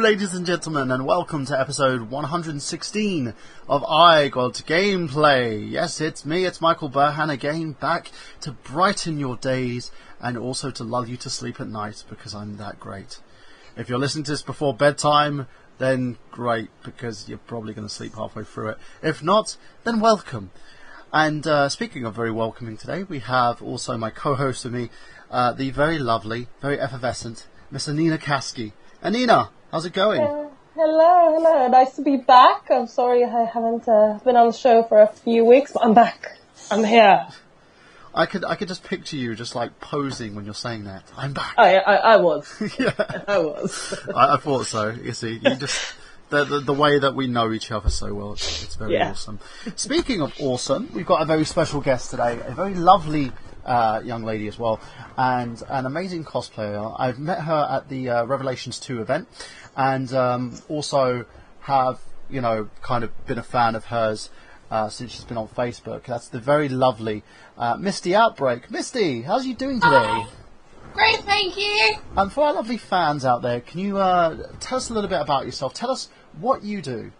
ladies and gentlemen, and welcome to episode 116 of I Got Gameplay. Yes, it's me, it's Michael Burhan again, back to brighten your days and also to lull you to sleep at night, because I'm that great. If you're listening to this before bedtime, then great, because you're probably going to sleep halfway through it. If not, then welcome. And speaking of very welcoming today, we have also my co-host with me, the very lovely, very effervescent Miss Anina Kasky. Anina, how's it going? Hello. Nice to be back. I'm sorry I haven't been on the show for a few weeks, but I'm back. I'm here. I could just picture you just like posing when you're saying that. I'm back. I was. Yeah. I was. I thought so. You see, you just the way that we know each other so well, it's very awesome. Speaking of awesome, we've got a very special guest today, a very lovely young lady as well, and an amazing cosplayer. I've met her at the Revelations 2 event, and also have, kind of been a fan of hers since she's been on Facebook. That's the very lovely Misty Outbreak. Misty, how's you doing today? Hi. Great, thank you. For our lovely fans out there, can you tell us a little bit about yourself? Tell us what you do.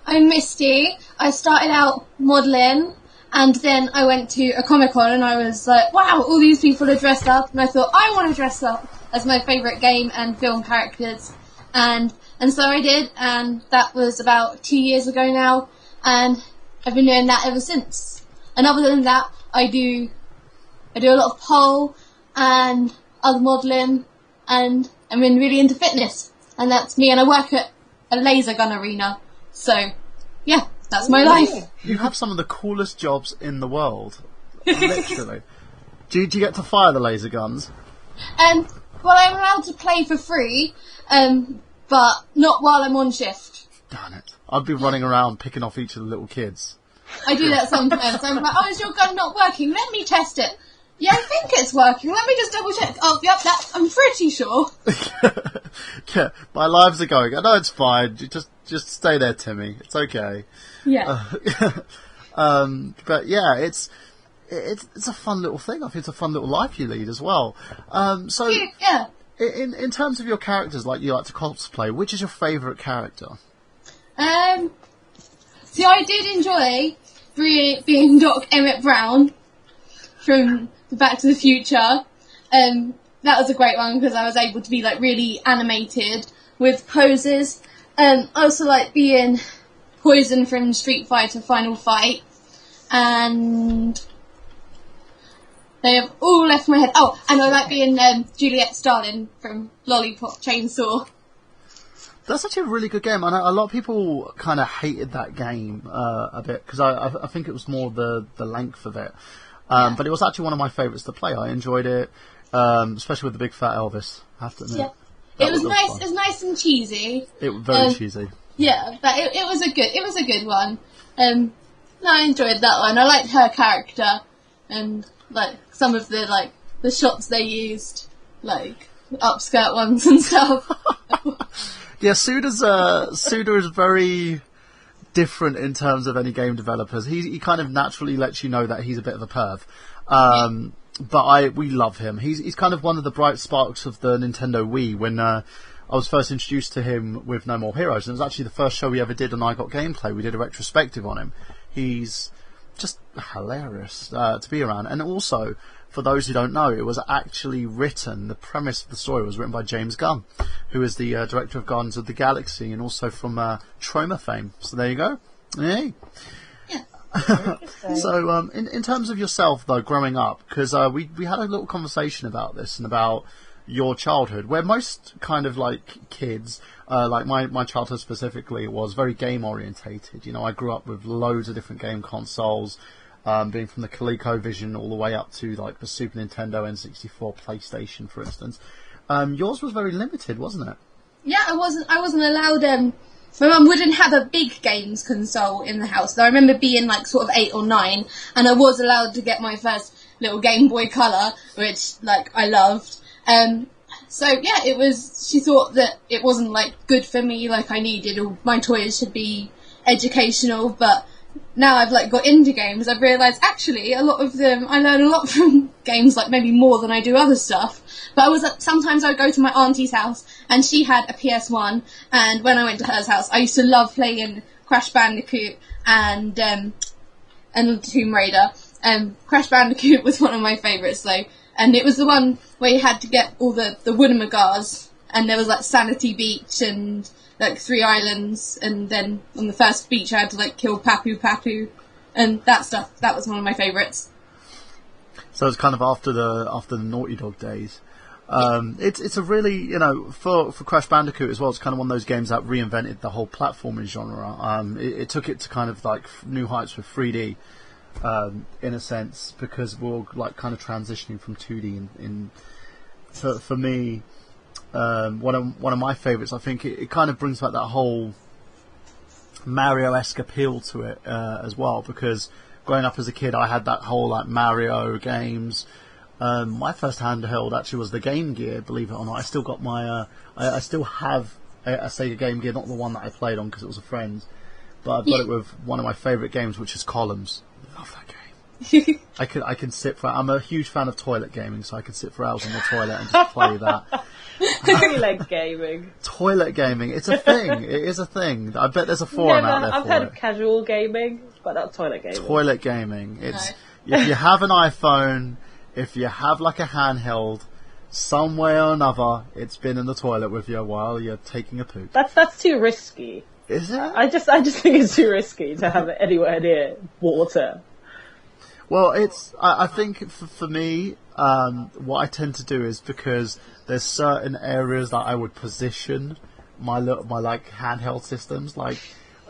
I'm Misty. I started out modelling, and then I went to a Comic-Con and I was like, wow, all these people are dressed up, and I thought, I want to dress up as my favourite game and film characters. And so I did, and that was about 2 years ago now, and I've been doing that ever since. And other than that, I do a lot of pole and other modelling, and I'm really into fitness, and that's me, and I work at a laser gun arena, so yeah, that's my life. You have some of the coolest jobs in the world, literally. Do you get to fire the laser guns? Well, I'm allowed to play for free, but not while I'm on shift. Darn it. I'd be running around picking off each of the little kids. I do that sometimes. I'm like, oh, is your gun not working? Let me test it. Yeah, I think it's working. Let me just double check. Oh, yep, I'm pretty sure. Yeah, my lives are going. I know it's fine. Just stay there, Timmy. It's okay. Yeah. But yeah, it's a fun little thing. I think it's a fun little life you lead as well. So yeah. In terms of your characters, like you like to cosplay, which is your favourite character? See, I did enjoy being Doc Emmett Brown from Back to the Future. That was a great one because I was able to be like really animated with poses. I also like being Poison from Street Fighter Final Fight, and they have all left my head. Oh, and I like being Juliet Starlin from Lollipop Chainsaw. That's actually a really good game. I know a lot of people kind of hated that game a bit because I think it was more the length of it. But it was actually one of my favourites to play. I enjoyed it, especially with the big fat Elvis, I have to admit. Yeah. It was nice. Fun. It was nice and cheesy. It was very cheesy. Yeah, but it was a good one. No, I enjoyed that one. I liked her character and like some of the shots they used, like upskirt ones and stuff. Yeah, Suda is very different in terms of any game developers. He kind of naturally lets you know that he's a bit of a perv. But we love him. He's kind of one of the bright sparks of the Nintendo Wii when I was first introduced to him with No More Heroes. And it was actually the first show we ever did on I Got Gameplay. We did a retrospective on him. He's just hilarious to be around. And also, for those who don't know, it was actually written, the premise of the story was written by James Gunn, who is the director of Guardians of the Galaxy and also from Troma fame. So there you go. Yay. Yeah. So, in terms of yourself, though, growing up, because we had a little conversation about this and about your childhood, where most kind of like kids, like my childhood specifically, was very game orientated. I grew up with loads of different game consoles, being from the ColecoVision all the way up to like the Super Nintendo, N64, PlayStation, for instance. Yours was very limited, wasn't it? Yeah, I wasn't allowed. My mum wouldn't have a big games console in the house. I remember being like sort of 8 or 9, and I was allowed to get my first little Game Boy Color, which like I loved. So yeah, it was. She thought that it wasn't like good for me, like I needed, or my toys should be educational. But now I've like got into games, I've realised actually a lot of them, I learn a lot from games, like maybe more than I do other stuff. But sometimes I would go to my auntie's house and she had a PS1, and when I went to her house I used to love playing Crash Bandicoot and Tomb Raider. Crash Bandicoot was one of my favourites though, and it was the one where you had to get all the Woodamagars, and there was like Sanity Beach and like 3 islands, and then on the first beach I had to like kill Papu Papu and that stuff. That was one of my favourites. So it's kind of after the Naughty Dog days. It's a really, you know, for Crash Bandicoot as well, it's kind of one of those games that reinvented the whole platforming genre. It took it to kind of like new heights with 3D, in a sense, because we're like kind of transitioning from 2D. For me, one of my favourites, I think it kind of brings back that whole Mario-esque appeal to it as well, because growing up as a kid I had that whole like Mario games. My first handheld actually was the Game Gear, believe it or not. I still got my I still have a Sega Game Gear, not the one that I played on because it was a friend's, but I've got it with one of my favourite games, which is Columns. Love that game. I can sit for. I'm a huge fan of toilet gaming, so I could sit for hours on the toilet and just play that. Toilet gaming. Toilet gaming. It's a thing. It is a thing. I bet there's a forum out there I've for heard it. of casual gaming, but not toilet gaming. Toilet gaming. It's if you have an iPhone, if you have like a handheld, some way or another, it's been in the toilet with you while you're taking a poop. That's too risky. Is it? I just think it's too risky to have it anywhere near water. Well, I think for me, what I tend to do is, because there's certain areas that I would position my like handheld systems. Like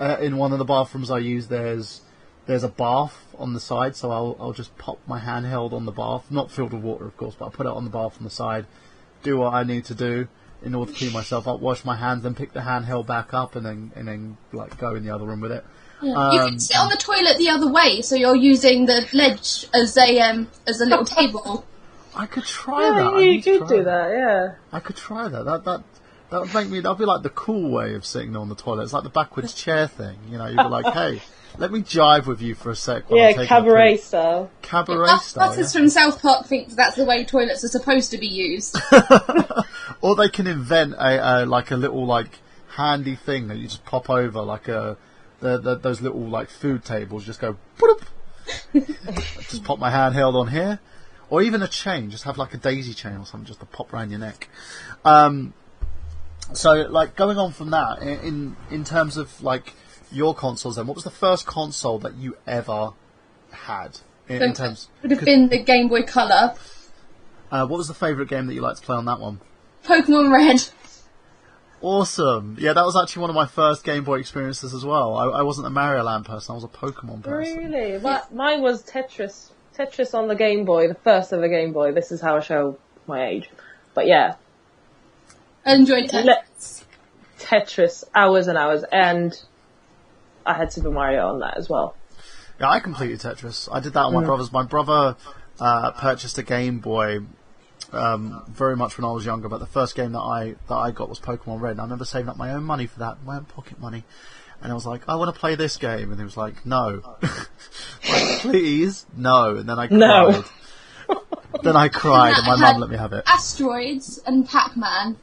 in one of the bathrooms I use, there's a bath on the side, so I'll just pop my handheld on the bath, not filled with water of course, but I'll put it on the bath on the side, do what I need to do in order to clean myself up, wash my hands, then pick the handheld back up, and then like go in the other room with it. Yeah. You can sit on the toilet the other way, so you're using the ledge as a little table. I could try that. You could do that, yeah. I could try that. That would make me. That'd be like the cool way of sitting on the toilet. It's like the backwards chair thing. You know, you'd be like, hey, let me jive with you for a sec. While I'm taking cabaret style. Cabaret style. Butters from South Park think that's the way toilets are supposed to be used. Or they can invent a little like handy thing that you just pop over, like those little like food tables. Just go. Just pop my handheld on here, or even a chain. Just have like a daisy chain or something, just to pop around your neck. So like going on from that, in terms of like your consoles, then what was the first console that you ever had? In terms, would have been the Game Boy Color. What was the favourite game that you liked to play on that one? Pokemon Red. Awesome. Yeah, that was actually one of my first Game Boy experiences as well. I wasn't a Mario Land person, I was a Pokemon person. Really? Mine was Tetris. Tetris on the Game Boy, the first ever Game Boy. This is how I show my age. But yeah. I enjoyed Tetris. Tetris, hours and hours, and I had Super Mario on that as well. Yeah, I completed Tetris. I did that on my brother's. My brother purchased a Game Boy very much when I was younger, but the first game that I got was Pokemon Red, and I remember saving up my own money for that, my own pocket money, and I was like, I want to play this game, and he was like, no. Like, please, no. And then I cried. No. Then I cried, and my mum let me have it. Asteroids and Pac-Man.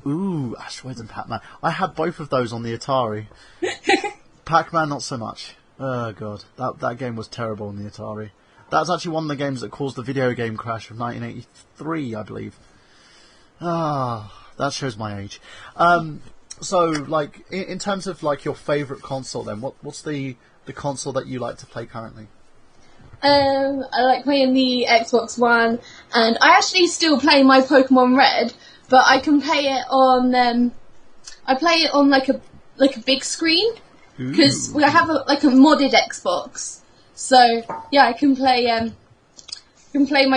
Ooh, Asteroids and Pac-Man. I had both of those on the Atari. Pac-Man, not so much. Oh god, that game was terrible on the Atari. That's actually one of the games that caused the video game crash of 1983, I believe. That shows my age. So, like, in terms of like your favourite console, then what's the console that you like to play currently? I like playing the Xbox One, and I actually still play my Pokemon Red, but I can play it on. I play it on like a big screen because I have a modded Xbox. So yeah, I can play.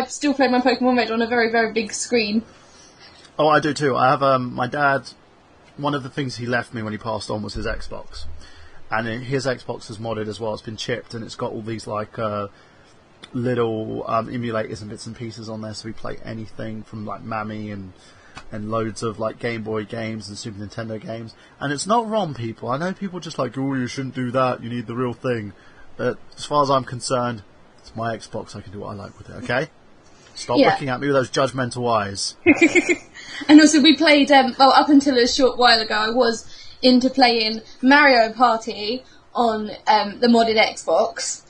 Still play my Pokemon Red on a very, very big screen. Oh, I do too. I have my dad. One of the things he left me when he passed on was his Xbox, and his Xbox is modded as well. It's been chipped, and it's got all these like little emulators and bits and pieces on there. So we play anything from like Mammy and and loads of like Game Boy games and Super Nintendo games. And it's not wrong, people. I know people just like, oh, you shouldn't do that. You need the real thing. But as far as I'm concerned, it's my Xbox. I can do what I like with it. Okay. Stop looking at me with those judgmental eyes. And also we played, up until a short while ago, I was into playing Mario Party on the modded Xbox.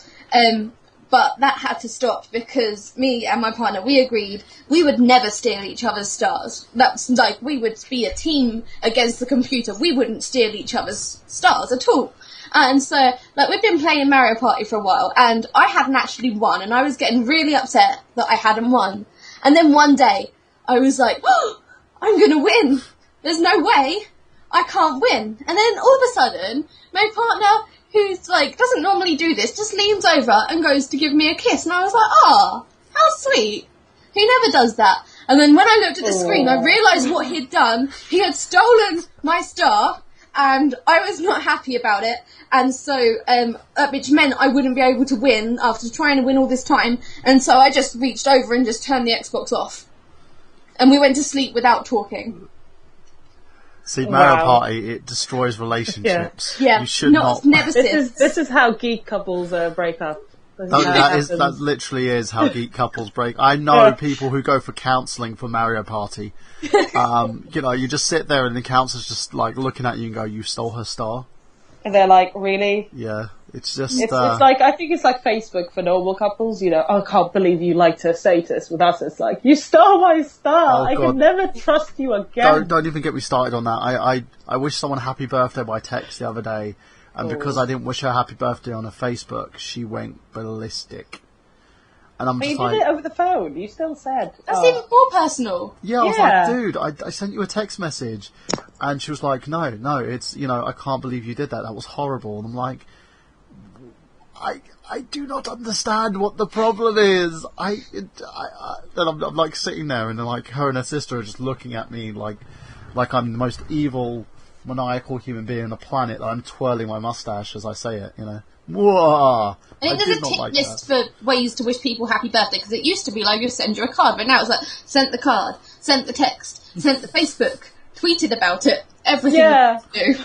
But that had to stop because me and my partner, we agreed we would never steal each other's stars. That's like, we would be a team against the computer. We wouldn't steal each other's stars at all. And so, like, we've been playing Mario Party for a while, and I hadn't actually won, and I was getting really upset that I hadn't won. And then one day, I was like, oh, I'm gonna win! There's no way I can't win. And then all of a sudden, my partner, who's like, doesn't normally do this, just leans over and goes to give me a kiss. And I was like, oh, how sweet. He never does that. And then when I looked at the screen, I realised what he'd done. He had stolen my star, and I was not happy about it. And so, which meant I wouldn't be able to win after trying to win all this time. And so I just reached over and just turned the Xbox off. And we went to sleep without talking. See, Mario Party, it destroys relationships. Yeah. You should not. This is how geek couples break up. That literally is how geek couples break. I know people who go for counselling for Mario Party. You just sit there and the counsellor's just like looking at you and go, "You stole her star." And they're like, "Really?" Yeah, it's just. It's like, I think it's like Facebook for normal couples. You know, I can't believe you liked her status. With us, it's like, you stole my star. I can never trust you again. Don't even get me started on that. I wish someone happy birthday by text the other day. And because I didn't wish her happy birthday on her Facebook, she went ballistic. And I'm just you did it over the phone. You still said. That's even more personal. Yeah, I was like, dude, I sent you a text message. And she was like, no, it's, I can't believe you did that. That was horrible. And I'm like, I do not understand what the problem is. Then I'm like sitting there and then like her and her sister are just looking at me like I'm the most evil, maniacal human being on the planet. I'm twirling my mustache as I say it, Whoa! I think there's a tick list for ways to wish people happy birthday, because it used to be like, you send you a card, but now it's like, sent the card, sent the text, sent the Facebook, tweeted about it, everything you do.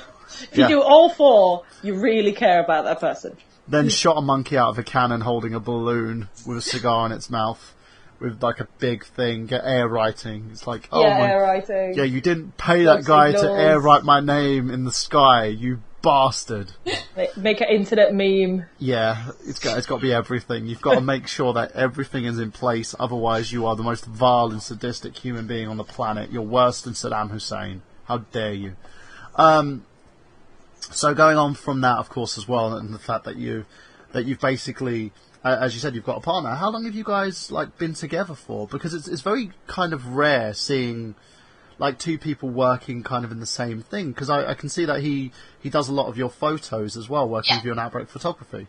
If you do all four, you really care about that person. Then shot a monkey out of a cannon holding a balloon with a cigar in its mouth. With like a big thing, get air writing. It's like, air writing. Yeah, you didn't pay that guy to air write my name in the sky, you bastard. Make an internet meme. Yeah, it's got to be everything. You've got to make sure that everything is in place, otherwise you are the most vile and sadistic human being on the planet. You're worse than Saddam Hussein. How dare you? So going on from that, of course, as well, and the fact that you've basically, as you said, you've got a partner. How long have you guys been together for? Because it's very kind of rare seeing two people working kind of in the same thing. Because I can see that he does a lot of your photos as well, working with you on Outbreak Photography.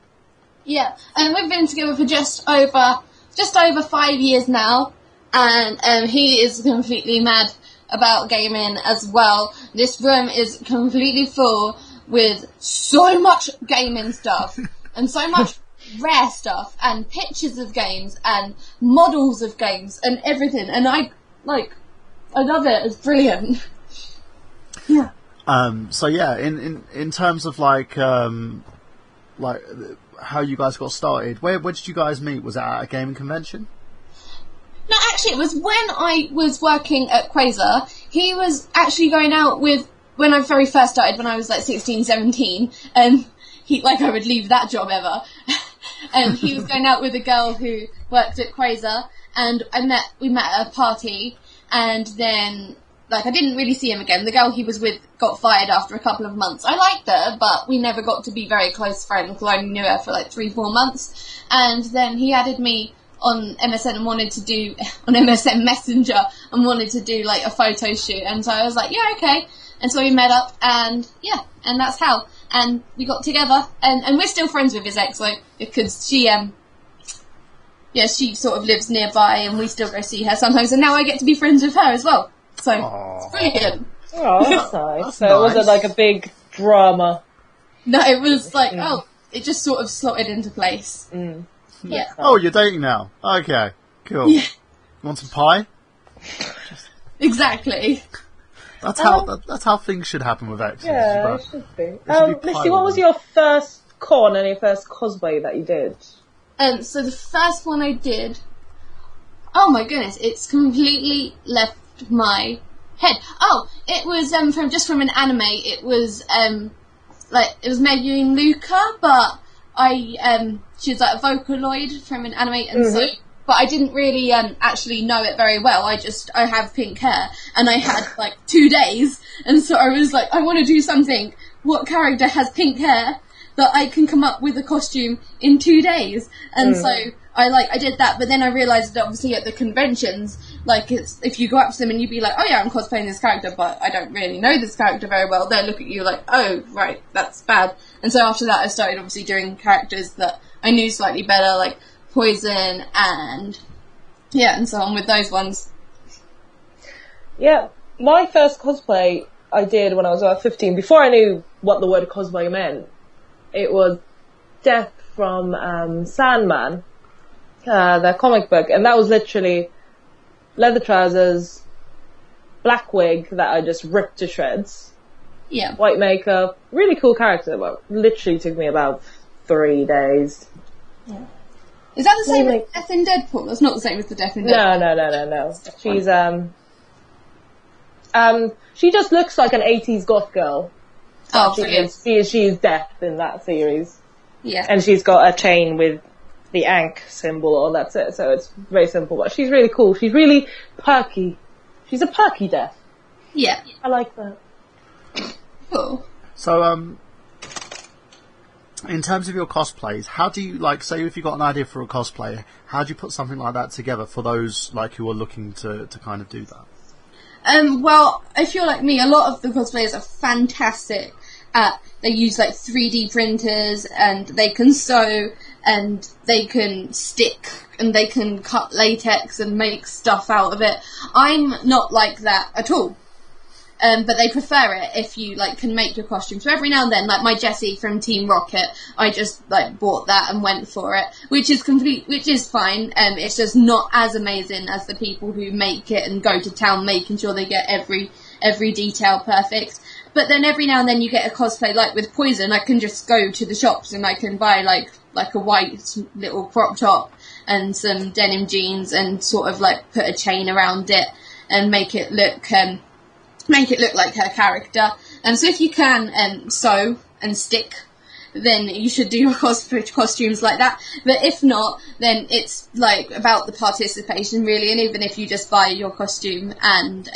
Yeah, and we've been together for just over 5 years now, and he is completely mad about gaming as well. This room is completely full with so much gaming stuff and so much rare stuff and pictures of games and models of games and everything, and I love it. It's brilliant. Yeah. So yeah, in terms of how you guys got started, where did you guys meet? Was it at a gaming convention? No, actually, it was when I was working at Quasar. He was actually going out with, when I very first started, when I was 16, 17, and I would leave that job ever. And he was going out with a girl who worked at Quasar, and we met at a party, and then, I didn't really see him again. The girl he was with got fired after a couple of months. I liked her, but we never got to be very close friends, because I only knew her for 3-4 months. And then he added me on MSN and wanted to do, on MSN Messenger, and wanted to do, a photo shoot. And so I was like, yeah, okay. And so we met up, and and that's how. And we got together, and we're still friends with his ex, because she sort of lives nearby, and we still go see her sometimes, and now I get to be friends with her as well. So, It's brilliant. Oh, that's nice. So it wasn't a big drama. No, it was it just sort of slotted into place. Mm. Yeah. Oh, you're dating now? Okay, cool. Yeah. You want some pie? Exactly. That's how things should happen with X's. Yeah, it should be. Misty, what was your first con and your first cosplay that you did? So the first one I did, oh my goodness, it's completely left my head. Oh, it was from an anime. It was it was Megan Luca, but she was like a Vocaloid from an anime, and so. But I didn't really actually know it very well. I have pink hair, and I had like 2 days, and so I was like, I want to do something. What character has pink hair that I can come up with a costume in 2 days? And so I did that. But then I realised that obviously at the conventions, like if you go up to them and you'd be like, oh yeah, I'm cosplaying this character, but I don't really know this character very well. They'll look at you like, oh right, that's bad. And so after that, I started obviously doing characters that I knew slightly better, like Poison and so on with those ones. Yeah, my first cosplay I did when I was about 15, before I knew what the word cosplay meant. It was Death from Sandman, the comic book, and that was literally leather trousers, black wig that I just ripped to shreds, white makeup, really cool character, but literally took me about 3 days. Yeah. Is that the same as Death in Deadpool? That's not the same as the Death in Deadpool. No. She's she just looks like an 80s goth girl. Oh, she is Death in that series. Yeah. And she's got a chain with the Ankh symbol on, that's it. So it's very simple, but she's really cool. She's really perky. She's a perky Death. Yeah. I like that. Cool. So, in terms of your cosplays, how do you, like, say if you got an idea for a cosplay, how do you put something like that together for those, like, who are looking to kind of do that? Well, if you're like me, a lot of the cosplayers are fantastic they use like 3D printers, and they can sew, and they can stick, and they can cut latex and make stuff out of it. I'm not like that at all. But they prefer it if you like can make your costume. So every now and then, like my Jessie from Team Rocket, I just like bought that and went for it, which is fine. It's just not as amazing as the people who make it and go to town making sure they get every detail perfect. But then every now and then you get a cosplay like with Poison. I can just go to the shops and I can buy like a white little crop top and some denim jeans and sort of like put a chain around it and make it look like her character. And so if you can sew and stick, then you should do your costumes like that. But if not, then it's like about the participation really. And even if you just buy your costume and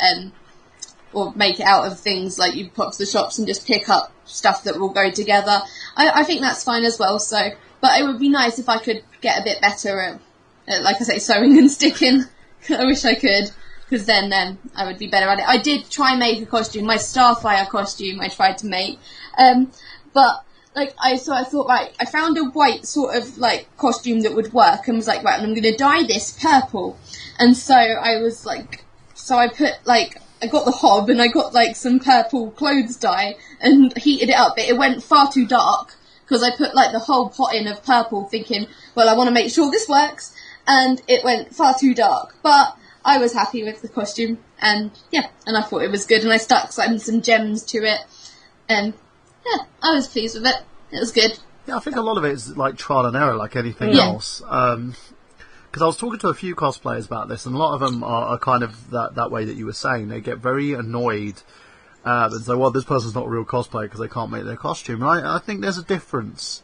or make it out of things like you pop to the shops and just pick up stuff that will go together, I think that's fine as well. So, but it would be nice if I could get a bit better at like I say, sewing and sticking. I wish I could. Because then I would be better at it. I did try and make a costume, my Starfire costume I tried to make. But like I thought, right, I found a white sort of like costume that would work, and was like, right, I'm going to dye this purple. And so I was like, I put like, I got the hob and I got like some purple clothes dye and heated it up, but it went far too dark because I put like the whole pot in of purple thinking, well, I want to make sure this works, and it went far too dark. But I was happy with the costume, and I thought it was good, and I stuck some gems to it, and I was pleased with it. It was good. Yeah, I think a lot of it is like trial and error, like anything else. Because I was talking to a few cosplayers about this, and a lot of them are kind of that way that you were saying. They get very annoyed and say, well, this person's not a real cosplayer because they can't make their costume. And I think there's a difference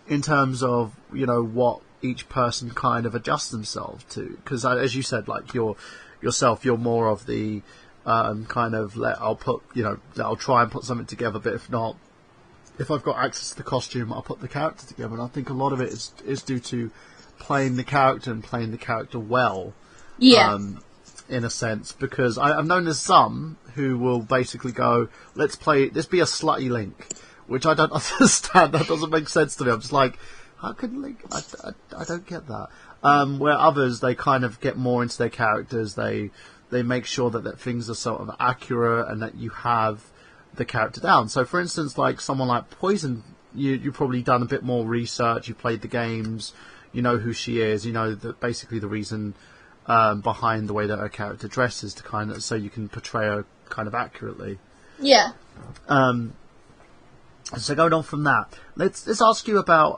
in terms of, what each person kind of adjusts themselves to, because as you said, like you're more of the kind of I'll try and put something together, but if not, if I've got access to the costume, I'll put the character together. And I think a lot of it is due to playing the character and playing the character well, in a sense, because I've known there's some who will basically go, let's be a slutty Link, which I don't understand. That doesn't make sense to me. I'm just like, how can Link? I don't get that. Where others, they kind of get more into their characters. They make sure that things are sort of accurate and that you have the character down. So, for instance, like someone like Poison, you've probably done a bit more research. You played the games. You know who she is. You know that basically the reason behind the way that a character dresses to kind of so you can portray her kind of accurately. Yeah. So going on from that, let's ask you about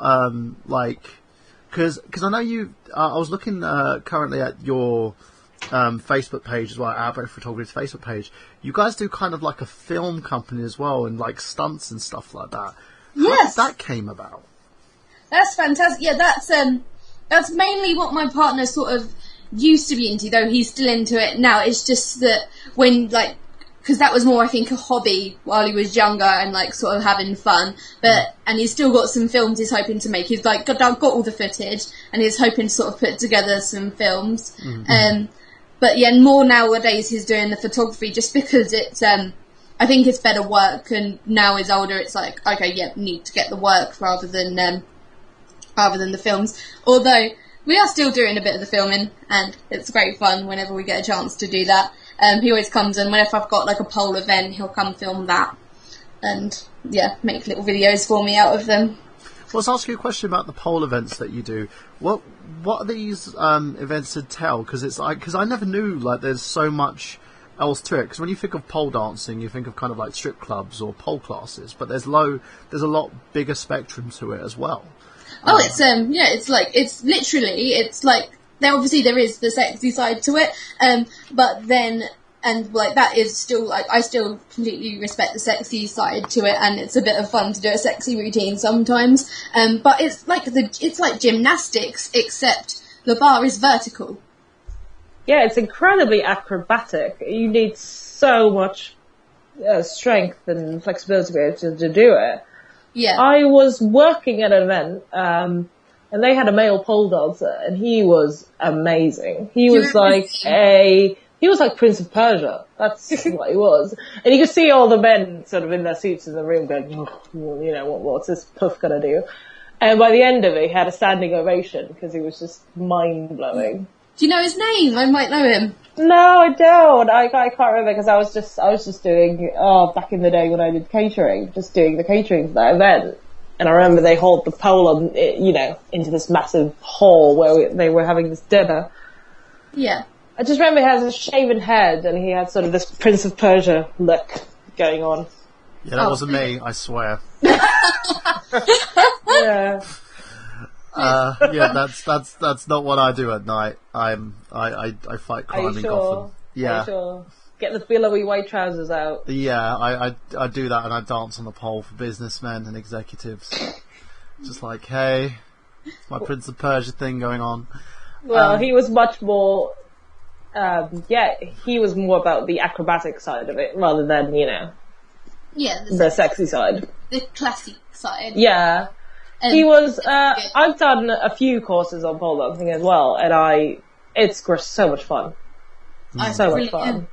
because I know you. I was looking currently at your Facebook page as well, Outbreak Photography's Facebook page. You guys do kind of like a film company as well, and like stunts and stuff like that. Yes. How did that came about? That's fantastic. Yeah, that's mainly what my partner sort of used to be into, though he's still into it now. It's just that when, like, because that was more, I think, a hobby while he was younger and, like, sort of having fun. And he's still got some films he's hoping to make. He's, like, got all the footage, and he's hoping to sort of put together some films. Mm-hmm. But, yeah, more nowadays he's doing the photography just because it's, I think it's better work, and now he's older, it's like, okay, yeah, need to get the work rather than the films. Although, we are still doing a bit of the filming, and it's great fun whenever we get a chance to do that. He always comes, and whenever I've got like a pole event, he'll come film that, and yeah, make little videos for me out of them. Well, let's ask you a question about the pole events that you do. What are these events entail? Because I never knew like there's so much else to it. Because when you think of pole dancing, you think of kind of like strip clubs or pole classes, but there's a lot bigger spectrum to it as well. Oh, it's obviously there is the sexy side to it, but then, and like that is still, like, I still completely respect the sexy side to it, and it's a bit of fun to do a sexy routine sometimes, but it's like gymnastics, except the bar is vertical. Yeah, it's incredibly acrobatic. You need so much strength and flexibility to be able to do it. Yeah. I was working at an event, and they had a male pole dancer, and he was amazing. He was like Prince of Persia. That's what he was. And you could see all the men sort of in their suits in the room going, you know, what's this puff gonna do? And by the end of it, he had a standing ovation because he was just mind-blowing. Do you know his name? I might know him. No, I don't. I can't remember because I was just doing, back in the day when I did catering, just doing the catering for that event. And I remember they hauled the pole on, you know, into this massive hall where they were having this dinner. Yeah. I just remember he has a shaven head and he had sort of this Prince of Persia look going on. Yeah, that wasn't me, I swear. Yeah. Yeah, that's not what I do at night. I fight crime in Gotham. Yeah. Are you sure? Get the billowy white trousers out. Yeah, I do that, and I dance on the pole for businessmen and executives. Just like, hey, it's my Prince of Persia thing going on. Well, he was much more. He was more about the acrobatic side of it rather than, you know, the sexy side, the classic side. Yeah. He was, I've done a few courses on pole dancing as well, and it's so much fun. So much fun.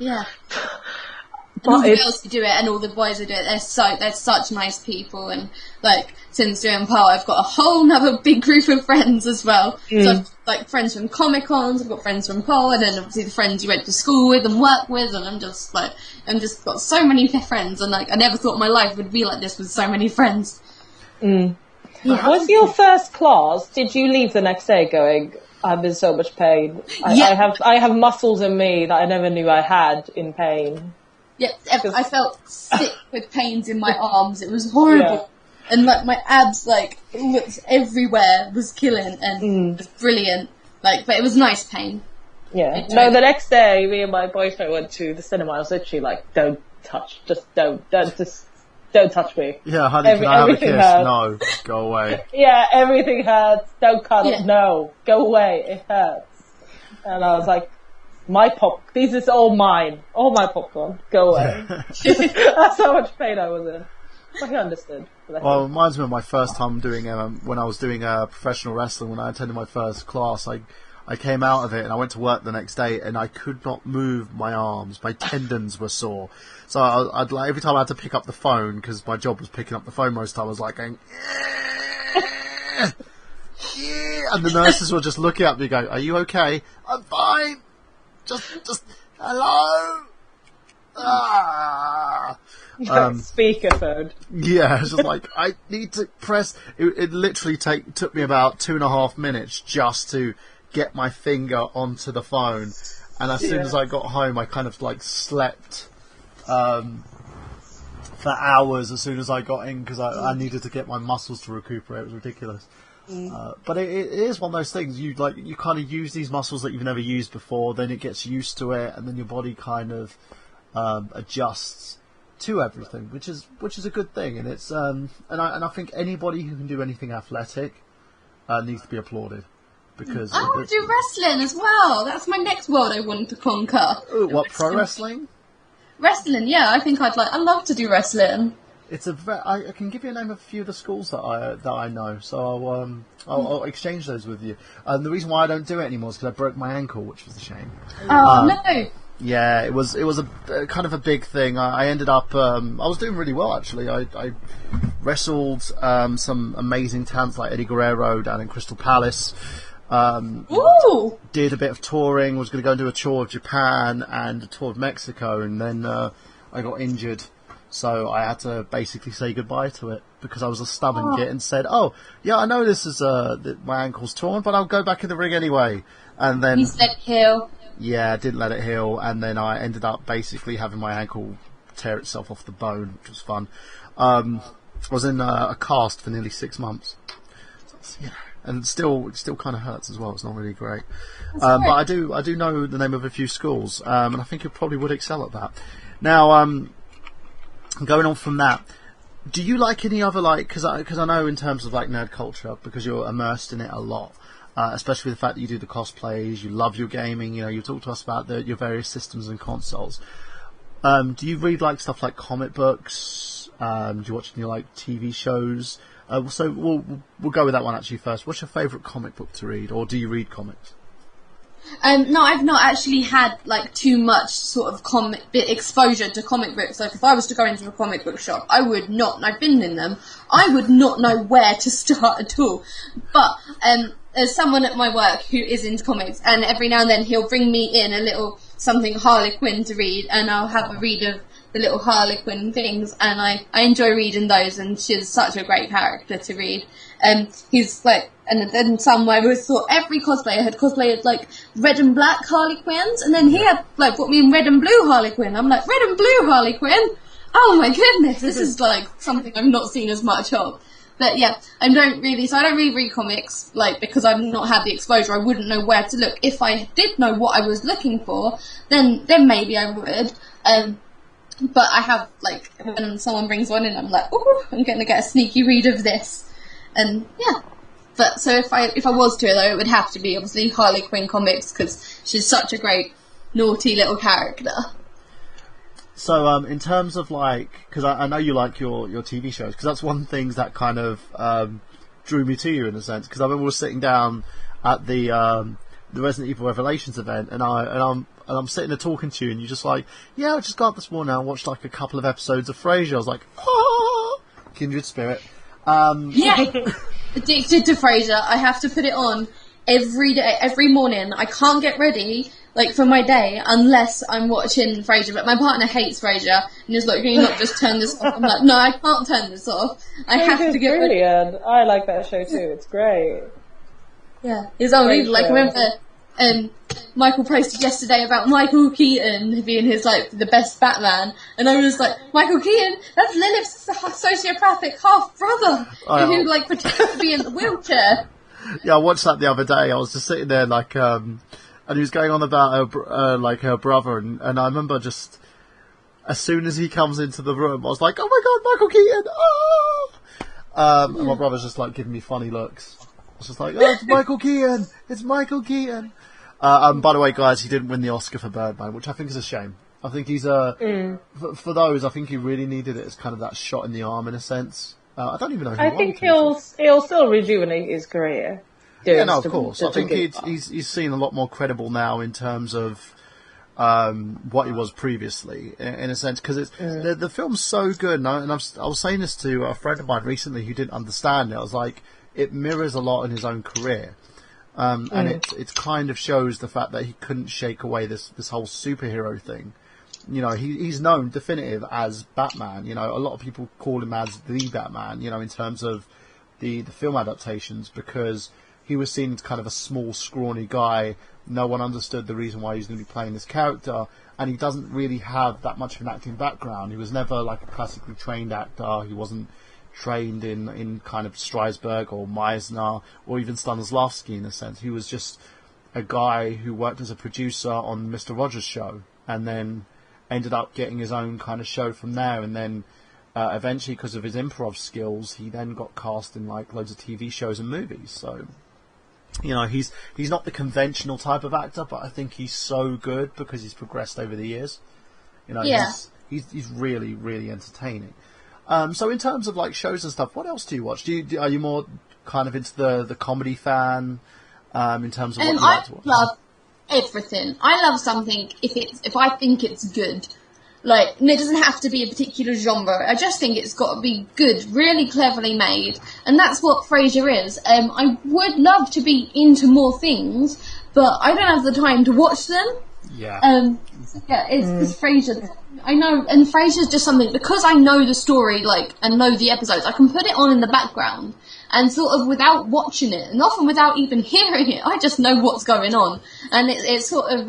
Yeah. And all the girls who do it and all the boys who do it, they're such nice people, and like, since doing pole, I've got a whole nother big group of friends as well. So I've like friends from Comic-Cons, I've got friends from pole, and then obviously the friends you went to school with and work with, and I'm just got so many friends, and like, I never thought my life would be like this with so many friends. Mm. Yeah. Was your first class, did you leave the next day going, I'm in so much pain? I have muscles in me that I never knew I had in pain. Yeah, I felt sick with pains in my arms. It was horrible. Yeah. And like my abs, like, looked everywhere, was killing, and it was brilliant. Like, but it was nice pain. Yeah. No, the next day, me and my boyfriend went to the cinema. I was literally like, don't touch me. Yeah, honey, can I have a kiss? Hurts. No, go away. Yeah, everything hurts. Don't cuddle. Yeah. No, go away. It hurts. And I was like, this is all mine. All my popcorn. Go away. That's how much pain I was in. I understood. Well, it reminds me of my first time doing, when I was doing professional wrestling, when I attended my first class, I came out of it and I went to work the next day and I could not move my arms. My tendons were sore. So I'd like, every time I had to pick up the phone, because my job was picking up the phone most of the time, I was like going, yeah, and the nurses were just looking at me going, are you okay? I'm fine. Just, hello? Speakerphone. Yeah, it's just like, I need to press. It literally took me about 2.5 minutes just to get my finger onto the phone. And as soon as I got home, I kind of like slept for hours as soon as I got in, because I needed to get my muscles to recuperate. It was ridiculous. But it is one of those things. You kind of use these muscles that you've never used before. Then it gets used to it, and then your body kind of adjusts to everything, which is a good thing. And it's and I think anybody who can do anything athletic needs to be applauded. Because I want to do wrestling as well. That's my next world I want to conquer. Ooh, what, pro wrestling? Wrestling, yeah. I think I'd love to do wrestling. It's I can give you a name of a few of the schools that I know, so I'll exchange those with you. The reason why I don't do it anymore is because I broke my ankle, which was a shame. Oh no! Yeah, it was a kind of a big thing. I ended up I was doing really well actually. I wrestled some amazing talents like Eddie Guerrero down in Crystal Palace. Ooh! Did a bit of touring. Was going to go and do a tour of Japan and a tour of Mexico, and then I got injured. So I had to basically say goodbye to it because I was a stubborn git and said, "Oh, yeah, I know this is my ankle's torn, but I'll go back in the ring anyway." And then you let it heal. Yeah, didn't let it heal, and then I ended up basically having my ankle tear itself off the bone, which was fun. I was in a cast for nearly 6 months, and it still kind of hurts as well. It's not really great, but I do know the name of a few schools, and I think you probably would excel at that. Now, going on from that, do you like any other, like, because I know in terms of like nerd culture, because you're immersed in it a lot, especially with the fact that you do the cosplays, you love your gaming, you talk to us about your various systems and consoles. Do you read like stuff like comic books? Do you watch any like TV shows? So we'll go with that one actually first. What's your favourite comic book to read, or do you read comics? No, I've not actually had like too much sort of exposure to comic books. Like if I was to go into a comic book shop, I would not, and I've been in them, I would not know where to start at all. But there's someone at my work who is into comics, and every now and then he'll bring me in a little something Harley Quinn to read, and I'll have a read of the little Harley Quinn things, and I enjoy reading those, and she's such a great character to read. He's like, and then somewhere we thought every cosplayer had cosplayed like red and black Harley Quinns, and then he had like put me in red and blue Harley Quinn. I'm like, red and blue Harley Quinn? Oh my goodness, this is like something I've not seen as much of. But yeah, I don't really read comics, like, because I've not had the exposure. I wouldn't know where to look. If I did know what I was looking for, then maybe I would. But I have, like, when someone brings one in, I'm like, ooh, I'm going to get a sneaky read of this. And, yeah. But, so if I was to, though, it would have to be, obviously, Harley Quinn comics, because she's such a great, naughty little character. So, in terms of, like, because I know you like your TV shows, because that's one of the things that kind of drew me to you, in a sense, because I remember we were sitting down at the Resident Evil Revelations event, and I'm sitting there talking to you, and you're just like, yeah, I just got up this morning, I watched like a couple of episodes of Frasier. I was like, oh, kindred spirit. Yeah, addicted to Frasier. I have to put it on every day, every morning. I can't get ready, like, for my day unless I'm watching Frasier. But my partner hates Frasier, and he's like, can you not just turn this off? I'm like, no, I can't turn this off. I have to get ready. Brilliant. I like that show too. It's great. Yeah, it's only like, I remember Michael posted yesterday about Michael Keaton being his, like, the best Batman, and I was like, Michael Keaton, that's Lilith's sociopathic half-brother, who, like, pretends to be in the wheelchair. Yeah, I watched that the other day. I was just sitting there, like, and he was going on about her brother, and I remember just, as soon as he comes into the room, I was like, oh my god, Michael Keaton, oh! And my brother's just, like, giving me funny looks. I was just like, oh, it's Michael Keaton! It's Michael Keaton! By the way, guys, he didn't win the Oscar for Birdman, which I think is a shame. I think he's for those, I think he really needed it as kind of that shot in the arm, in a sense. I don't even know who I won. think he'll still rejuvenate his career. Yeah, no, of course. I think he's seen a lot more credible now in terms of what he was previously, in a sense, because the film's so good. And I was saying this to a friend of mine recently who didn't understand it. I was like, it mirrors a lot in his own career. And it kind of shows the fact that he couldn't shake away this whole superhero thing. He's known definitive as Batman. A lot of people call him as the Batman, in terms of the film adaptations, because he was seen as kind of a small, scrawny guy. No one understood the reason why he was going to be playing this character, and he doesn't really have that much of an acting background. He was never like a classically trained actor. He wasn't trained in kind of Strasberg or Meisner or even Stanislavski in a sense. He was just a guy who worked as a producer on Mr. Rogers' show, and then ended up getting his own kind of show from there, and then eventually, because of his improv skills, he then got cast in like loads of TV shows and movies. So, you know, he's not the conventional type of actor, but I think he's so good because he's progressed over the years. You know, he's really, really entertaining. So in terms of like shows and stuff, what else do you watch? Are you more kind of into the comedy fan in terms of what you like to watch? I love everything. I love something if I think it's good. Like, and it doesn't have to be a particular genre. I just think it's got to be good, really cleverly made, and that's what Frasier is. I would love to be into more things, but I don't have the time to watch them. Yeah. It's Frasier. I know, and Frasier's just something, because I know the story, like, and know the episodes, I can put it on in the background, and sort of without watching it, and often without even hearing it, I just know what's going on. And it's sort of,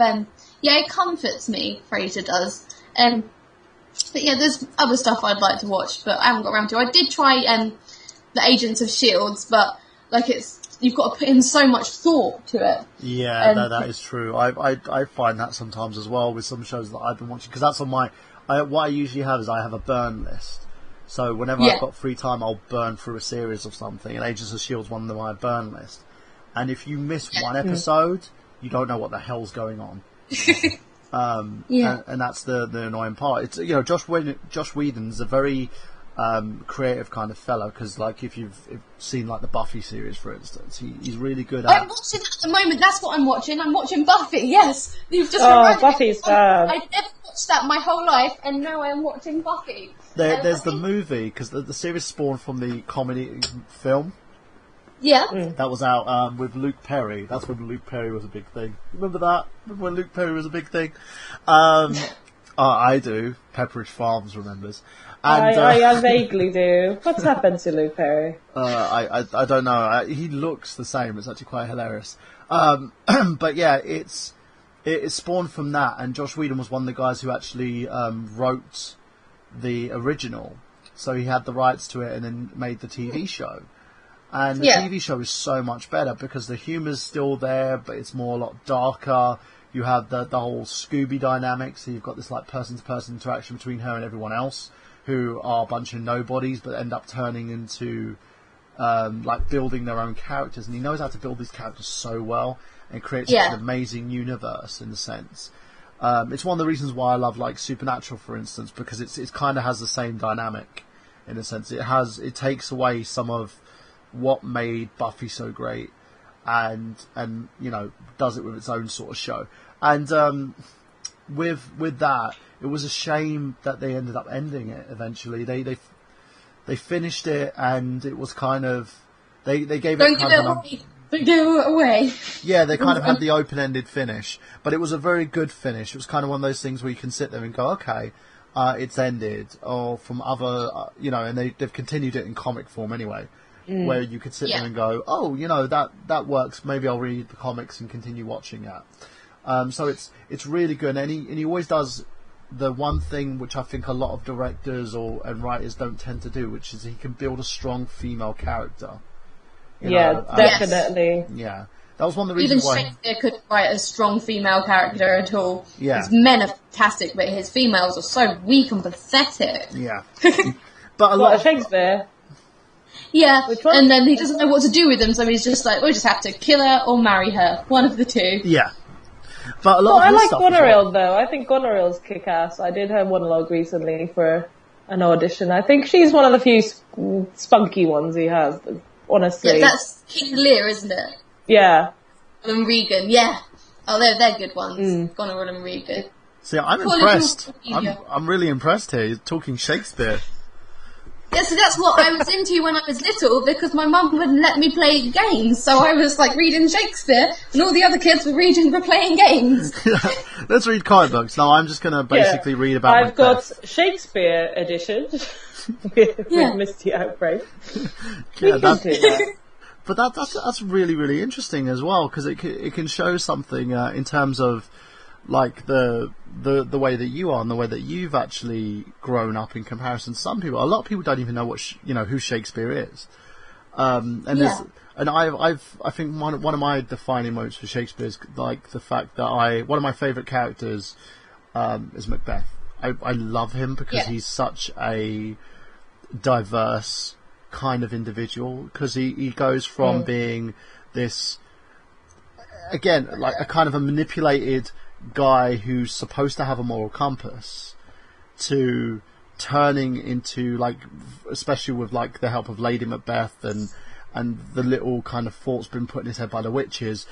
it comforts me, Frasier does. But yeah, there's other stuff I'd like to watch, but I haven't got around to. I did try the Agents of S.H.I.E.L.D., but like you've got to put in so much thought to it. Yeah, no, that is true. I find that sometimes as well with some shows that I've been watching, because that's on my. What I usually have is I have a burn list. So whenever I've got free time, I'll burn through a series of something, and Agents of S.H.I.E.L.D.'s one of my burn list. And if you miss one episode, you don't know what the hell's going on. And that's the annoying part. It's, you know, Josh Whedon's a very creative kind of fellow, because like if you've seen like the Buffy series, for instance, he's really good at. I'm watching that at the moment. That's what I'm watching. I'm watching Buffy. Yes, you've just reminded me. Buffy's fab. I've never watched that my whole life, and now I'm watching Buffy. There's the movie, because the series spawned from the comedy film. Yeah. That was out with Luke Perry. That's when Luke Perry was a big thing. Remember that? Remember when Luke Perry was a big thing? I do. Pepperidge Farms remembers. And, I vaguely do. What's happened to Luke Perry? I don't know. He looks the same. It's actually quite hilarious. But yeah, it spawned from that, and Josh Whedon was one of the guys who actually wrote the original. So he had the rights to it and then made the TV show. And the TV show is so much better because the humour's still there, but it's more a lot darker. You have the whole Scooby dynamic, so you've got this like person-to-person interaction between her and everyone else, who are a bunch of nobodies, but end up turning into like building their own characters. And he knows how to build these characters so well and create such an amazing universe in a sense. It's one of the reasons why I love like Supernatural, for instance, because it kind of has the same dynamic in a sense. It takes away some of what made Buffy so great, and you know, does it with its own sort of show. And with that, it was a shame that they ended up ending it eventually. They finished it, and it was kind of they gave it kind of Don't give it away. Yeah, they kind of had the open-ended finish, but it was a very good finish. It was kind of one of those things where you can sit there and go, okay, it's ended, or from other, you know, and they've continued it in comic form anyway. Where you could sit there and go, oh, you know, that works. Maybe I'll read the comics and continue watching that. So it's really good, and he always does the one thing which I think a lot of directors and writers don't tend to do, which is he can build a strong female character. You know, definitely. Yeah, that was one of the reasons why. Even Shakespeare couldn't write a strong female character at all. Yeah, his men are fantastic, but his females are so weak and pathetic. Yeah, but a lot of Shakespeare. Yeah, and then he doesn't know what to do with them, so he's just like, we'll just have to kill her or marry her. One of the two. Yeah. But a lot of I like stuff Goneril, though. I think Goneril's kick-ass. I did her monologue recently for an audition. I think she's one of the few spunky ones he has, honestly. Yeah, that's King Lear, isn't it? Yeah. And Regan, yeah. Oh, they're good ones. Goneril and Regan. See, I'm impressed. I'm really impressed here. You're talking Shakespeare. Yeah, so that's what I was into when I was little, because my mum wouldn't let me play games, so I was like reading Shakespeare, and all the other kids were playing games. Let's read comic books. Now I'm just going to basically read about I've got Shakespeare edition with Misty Outbreak. Yeah, But that's really, really interesting as well, because it can show something in terms of like the way that you are and the way that you've actually grown up in comparison to some people. A lot of people don't even know who Shakespeare is. And I think one of my defining moments for Shakespeare is like the fact that one of my favourite characters is Macbeth. I love him because he's such a diverse kind of individual, because he goes from being this, again, like a kind of a manipulated guy who's supposed to have a moral compass, to turning into, like, especially with like the help of Lady Macbeth and the little kind of thoughts been put in his head by the witches,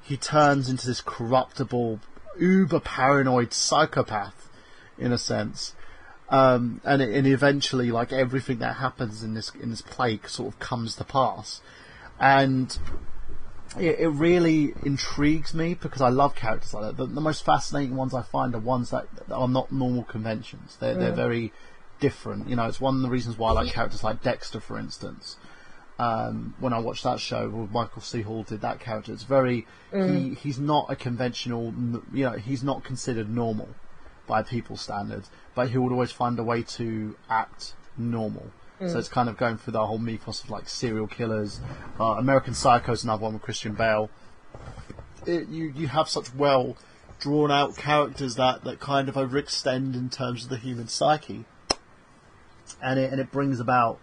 he turns into this corruptible, uber paranoid psychopath in a sense. And eventually, like, everything that happens in this play sort of comes to pass, and it really intrigues me because I love characters like that. The most fascinating ones I find are ones that are not normal conventions. They're very different. You know, it's one of the reasons why I like characters like Dexter, for instance. When I watched that show where Michael C. Hall did that character, it's very he's not a conventional. You know, he's not considered normal by people's standards, but he would always find a way to act normal. So it's kind of going through the whole mythos of like serial killers. American Psycho is another one with Christian Bale. You have such well drawn out characters that kind of overextend in terms of the human psyche, and it brings about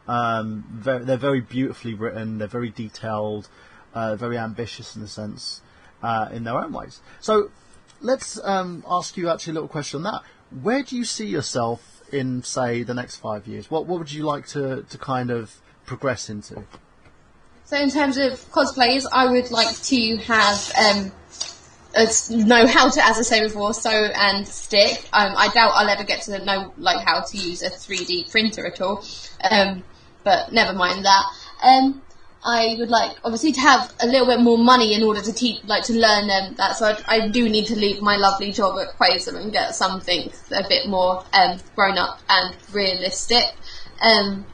they're very beautifully written, they're very detailed, very ambitious in a sense, in their own ways. So let's ask you actually a little question on that. Where do you see yourself in, say, the next 5 years? What would you like to kind of progress into? So in terms of cosplays, I would like to have know how to, as I say before, sew and stick. I doubt I'll ever get to know like how to use a 3D printer at all, but never mind that. I would like, obviously, to have a little bit more money in order to to learn that. So I do need to leave my lovely job at Quasar and get something a bit more grown up and realistic. And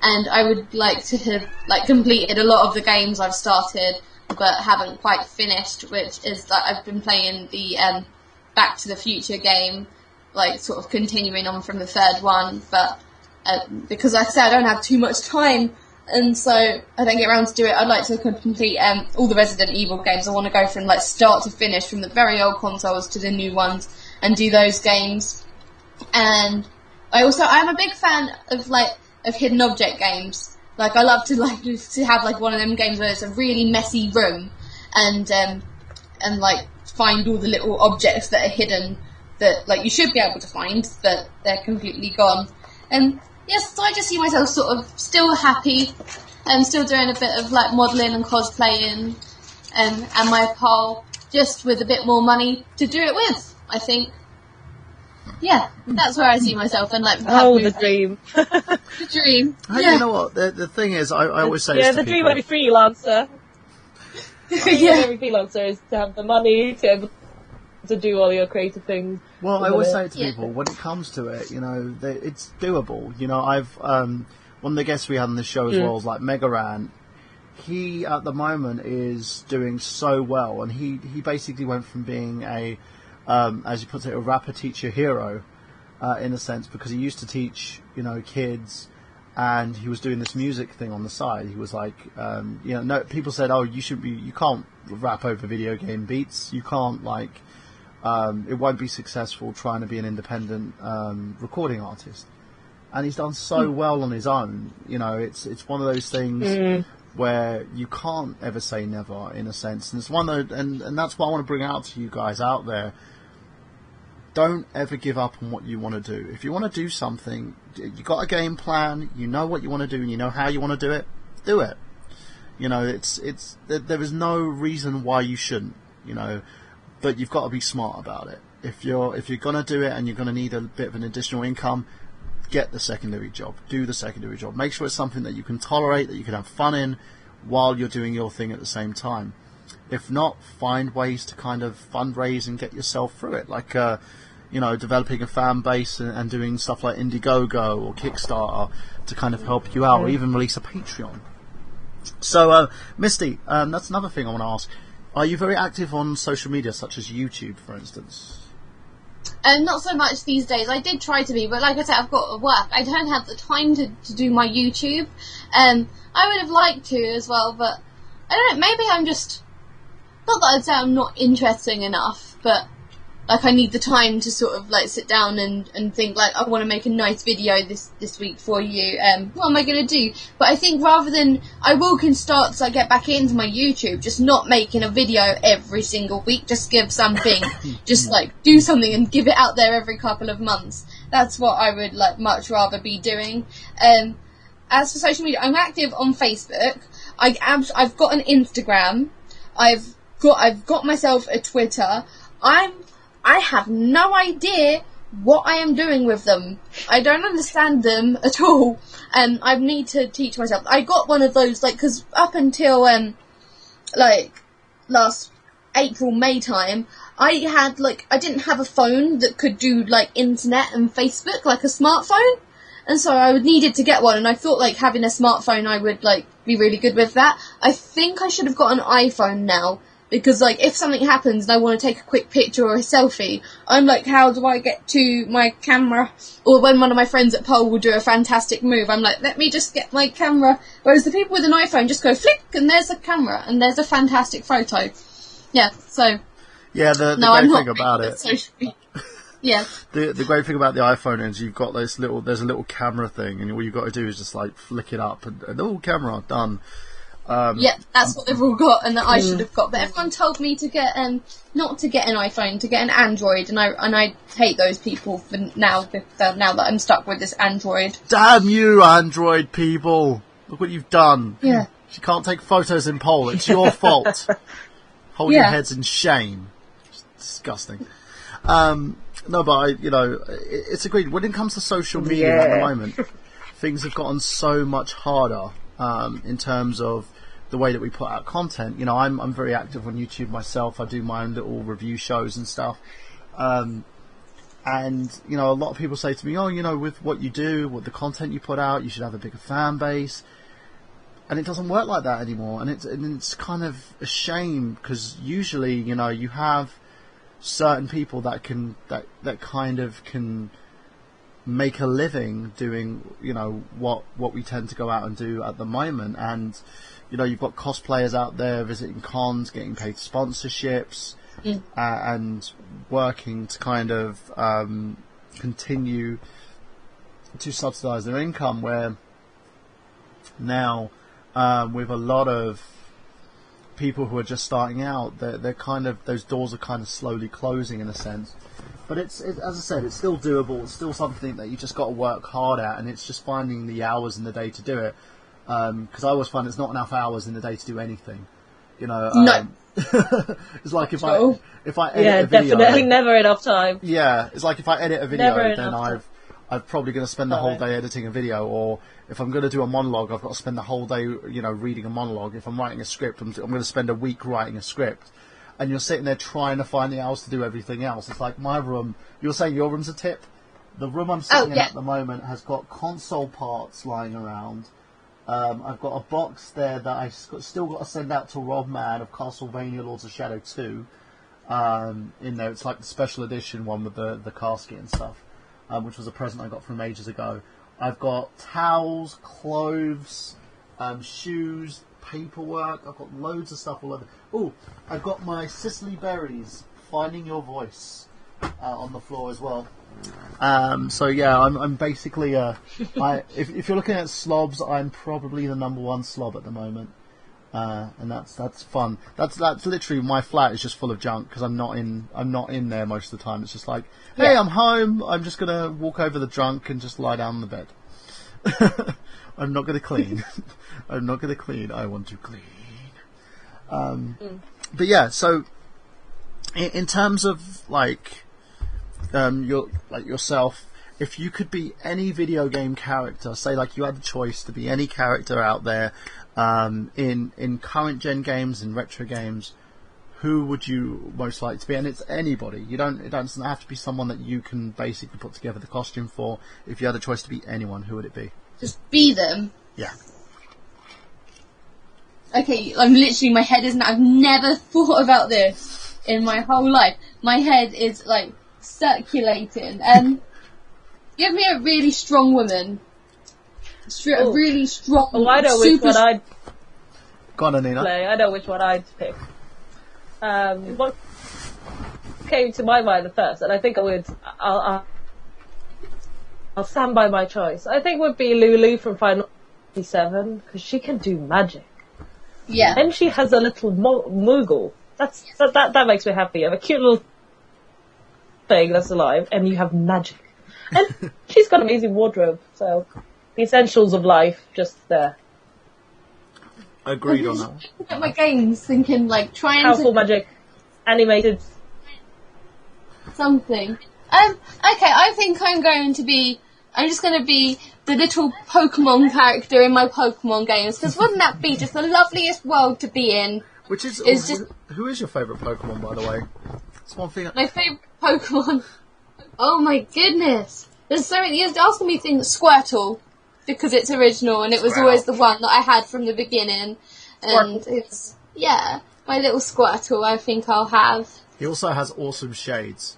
I would like to have completed a lot of the games I've started but haven't quite finished, which is that I've been playing the Back to the Future game, like sort of continuing on from the third one. But because like I said, I don't have too much time. And so I don't get around to do it. I'd like to complete all the Resident Evil games. I want to go from like start to finish, from the very old consoles to the new ones, and do those games. And I'm a big fan of hidden object games. Like I love to have like one of them games where it's a really messy room, and like find all the little objects that are hidden that like you should be able to find, but they're completely gone. And yes, so I just see myself sort of still happy and still doing a bit of like modelling and cosplaying and my pal, just with a bit more money to do it with, I think. Yeah, that's where I see myself, and like the dream. The dream. Hey, you know what? The thing is, I always say this to the people. dream of every freelancer. Every freelancer is to have the money to be able to do all your creative things. Well, I always say to people, when it comes to it, you know, it's doable. You know, I've one of the guests we had on the show as well is like Megaran. He at the moment is doing so well, and he basically went from being a as he puts it, a rapper teacher hero, in a sense, because he used to teach, you know, kids, and he was doing this music thing on the side. He was like, you know, no, people said, oh, you can't rap over video game beats. You can't it won't be successful trying to be an independent recording artist. And he's done so well on his own. You know, it's one of those things where you can't ever say never, in a sense. And it's one of those, and that's what I want to bring out to you guys out there. Don't ever give up on what you want to do. If you want to do something, you got a game plan, you know what you want to do, and you know how you want to do it. Do it. You know, there is no reason why you shouldn't. You know, but you've got to be smart about it. If you're gonna do it and you're gonna need a bit of an additional income, get the secondary job. Do the secondary job. Make sure it's something that you can tolerate, that you can have fun in, while you're doing your thing at the same time. If not, find ways to kind of fundraise and get yourself through it. Like, you know, developing a fan base and doing stuff like Indiegogo or Kickstarter to kind of help you out, or even release a Patreon. So, Misty, that's another thing I want to ask. Are you very active on social media, such as YouTube, for instance? Not so much these days. I did try to be, but like I said, I've got to work. I don't have the time to do my YouTube. I would have liked to as well, but I don't know, maybe I'm just... Not that I'd say I'm not interesting enough, but like I need the time to sort of like sit down and think like I want to make a nice video this week for you. What am I going to do? But I think rather than I can start to like, get back into my YouTube, just not making a video every single week. Just give something, just like do something and give it out there every couple of months. That's what I would like much rather be doing. As for social media, I'm active on Facebook. I've got an Instagram. I've got myself a Twitter. I have no idea what I am doing with them. I don't understand them at all, and I need to teach myself. I got one of those, like, because up until, like, last April, May time, I didn't have a phone that could do, like, internet and Facebook, like a smartphone, and so I needed to get one, and I thought, like, having a smartphone, I would, like, be really good with that. I think I should have got an iPhone now, because, like, if something happens and I want to take a quick picture or a selfie, I'm like, how do I get to my camera? Or when one of my friends at Pole will do a fantastic move, I'm like, let me just get my camera. Whereas the people with an iPhone just go flick, and there's a camera, and there's a fantastic photo. Yeah, so... Yeah, the great thing about it... Yeah. The great thing about the iPhone is you've got there's a little camera thing, and all you've got to do is just, like, flick it up, and camera, done. Yeah, that's what they've all got, and that I should have got. But everyone told me to get not to get an iPhone, to get an Android, and I hate those people for now that I'm stuck with this Android. Damn you, Android people! Look what you've done. Yeah. You can't take photos in Pole. It's your fault. Hold your heads in shame. It's disgusting. No, but it's agreed. When it comes to social media at the moment, things have gotten so much harder in terms of the way that we put out content. I'm very active on YouTube myself. I do my own little review shows and stuff. And a lot of people say to me, with what you do, with the content you put out, you should have a bigger fan base. And it doesn't work like that anymore. And it's kind of a shame, because usually, you have certain people that kind of can make a living doing, what we tend to go out and do at the moment. And, you've got cosplayers out there visiting cons, getting paid sponsorships, and working to kind of continue to subsidise their income, where now, with a lot of people who are just starting out, they're kind of, those doors are kind of slowly closing in a sense. But it's as I said, it's still doable. It's still something that you just got to work hard at, and it's just finding the hours in the day to do it. Because I always find it's not enough hours in the day to do anything. No. It's like if I edit a video, definitely never enough time. Yeah, it's like if I edit a video, Never then enough I'm probably going to spend the whole day editing a video, or if I'm going to do a monologue, I've got to spend the whole day, reading a monologue. If I'm writing a script, I'm going to spend a week writing a script. And you're sitting there trying to find the hours to do everything else. It's like my room. You're saying your room's a tip? The room I'm sitting in at the moment has got console parts lying around. I've got a box there that I still got to send out to Rob Man of Castlevania Lords of Shadow 2. In there, it's like the special edition one with the casket and stuff, which was a present I got from ages ago. I've got towels, clothes, shoes, paperwork. I've got loads of stuff all over. Oh, I've got my Cicely Berries, Finding Your Voice, on the floor as well. So yeah, I'm basically if you're looking at slobs, I'm probably the #1 slob at the moment, and that's fun. That's literally, my flat is just full of junk because I'm not in there most of the time. It's just like, hey, I'm home. I'm just gonna walk over the junk and just lie down on the bed. I'm not gonna clean. I'm not gonna clean. I want to clean. But yeah, so in terms of yourself, if you could be any video game character, say like you had the choice to be any character out there, in current gen games and retro games, who would you most like to be? And it's anybody. It doesn't have to be someone that you can basically put together the costume for. If you had the choice to be anyone, who would it be? Just be them. Yeah. okay, I'm literally, my head isn't, I've never thought about this in my whole life. My head is, like, circulating. Give me a really strong woman. A really strong, Oh, I know which one I'd Go on, Anina. play. I know which one I'd pick. What came to my mind at first, and I think I'll stand by my choice. I think would be Lulu from Final Fantasy VII, because she can do magic. Yeah. And she has a little Moogle. That makes me happy. You have a cute little thing that's alive, and you have magic. And she's got an amazing wardrobe, so the essentials of life just there. Agreed on that one. Looking at my games, thinking, like, trying Powerful to... magic, animated. something. Okay, I think I'm just going to be the little Pokemon character in my Pokemon games, because wouldn't that be just the loveliest world to be in? Which is just who is your favourite Pokemon, by the way? It's one thing. my favourite Pokemon. Oh my goodness! There's so many. You're asking me things. Squirtle, because it's original and it was always the one that I had from the beginning, and it's my little Squirtle. I think I'll have. He also has awesome shades.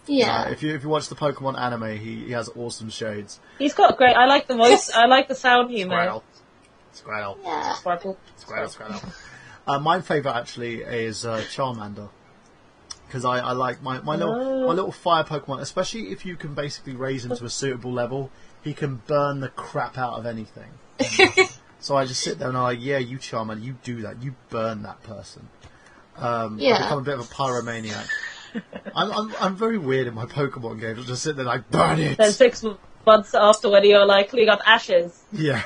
Yeah. If you watch the Pokemon anime, he has awesome shades. He's got great. I like the voice. I like the sound he made. Squirtle. Yeah. Squirtle. My favourite actually is Charmander, because I like my little fire Pokemon, especially if you can basically raise him to a suitable level. He can burn the crap out of anything. So I just sit there and I'm like, yeah, you Charmander, you do that, you burn that person. I become a bit of a pyromaniac. I'm very weird in my Pokemon games. I'll just sit there like, burn it. Then 6 months after, when you're like cleaning up ashes. Yeah,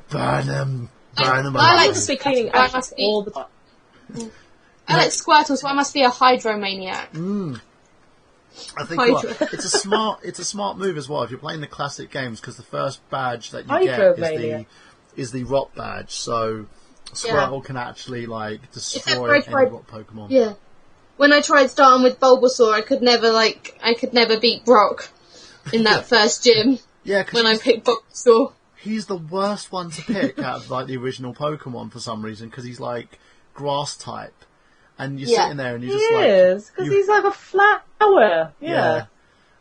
burn them. Burn them. I like to be cleaning ashes all the time. I like Squirtle, so I must be a Hydromaniac. I think it's a smart move as well if you're playing the classic games, because the first badge that you get is the rock badge. So Squirtle can actually like destroy any rock Pokemon. Yeah. When I tried starting with Bulbasaur, I could never beat Brock in that first gym. Yeah, when I picked Bulbasaur. He's the worst one to pick out of like the original Pokemon for some reason, because he's like grass type. And you're sitting there and you're just like... He is, because he's like a flower. Yeah.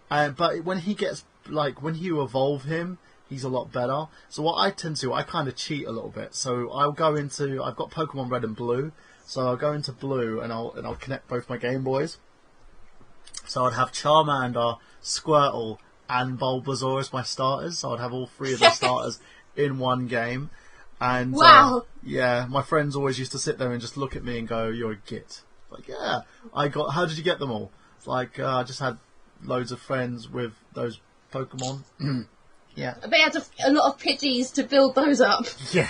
But when he gets, like, when you evolve him, he's a lot better. So what I tend to, I kind of cheat a little bit. So I'll go into, I've got Pokemon Red and Blue, so I'll go into Blue and I'll connect both my Game Boys. So I'd have Charmander, Squirtle, and Bulbasaur as my starters. So I'd have all three of the starters in one game. And wow. My friends always used to sit there and just look at me and go, "You're a git." Like, yeah, how did you get them all? It's like, I just had loads of friends with those Pokemon. Yeah. I bet you had a lot of Pidgeys to build those up. Yeah.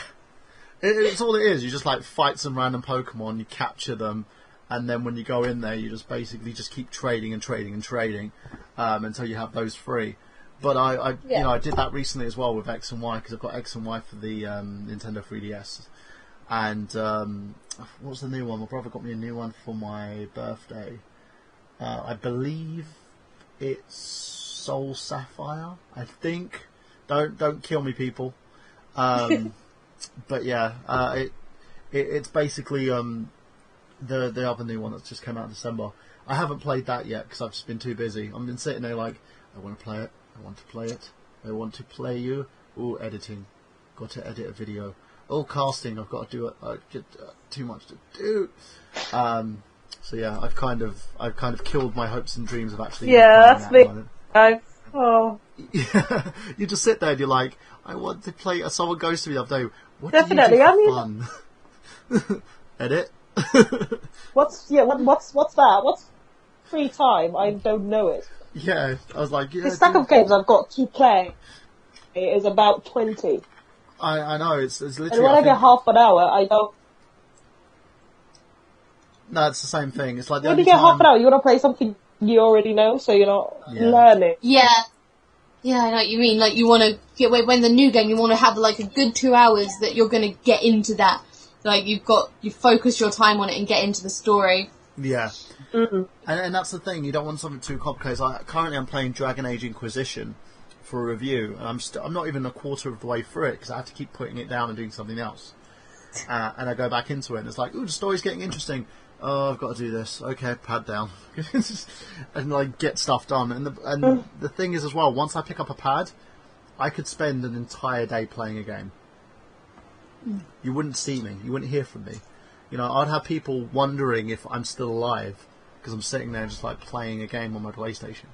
It's all it is. You just like fight some random Pokemon, you capture them, and then when you go in there, you just basically just keep trading and trading and trading until you have those free. But I did that recently as well with X and Y, because I've got X and Y for the Nintendo 3DS. And what was the new one? My brother got me a new one for my birthday. I believe it's Soul Sapphire, I think. Don't kill me, people. But yeah, it's basically the other new one that's just come out in December. I haven't played that yet because I've just been too busy. I've been sitting there like, I want to play it. I want to play it. I want to play you. Ooh, editing. Got to edit a video. Oh, casting. I've got to do it. Too much to do. So yeah, I've kind of killed my hopes and dreams of actually. Yeah, that's me. You just sit there and you're like, I want to play. Someone goes to me the other day. What Definitely. do you do for fun? Edit. What's that? What's free time? I don't know it. Yeah, I was like, the stack of games I've got to play is about 20. I know, it's literally... And when I get half an hour, I go... No, it's the same thing. It's like when you get half an hour, you want to play something you already know, so you're not learning. Yeah. Yeah, I know what you mean. Like, you want to get... When the new game, you want to have, like, a good 2 hours that you're going to get into that. Like, you focus your time on it and get into the story. Yeah. Mm-hmm. And that's the thing, you don't want something too complicated. Currently I'm playing Dragon Age Inquisition for a review, and I'm not even a quarter of the way through it, because I have to keep putting it down and doing something else. and I go back into it, and it's like, ooh, the story's getting interesting. Oh, I've got to do this. Okay, pad down, and like get stuff done. And the thing is as well, once I pick up a pad, I could spend an entire day playing a game. You wouldn't see me. You wouldn't hear from me. You know, I'd have people wondering if I'm still alive because I'm sitting there just like playing a game on my PlayStation.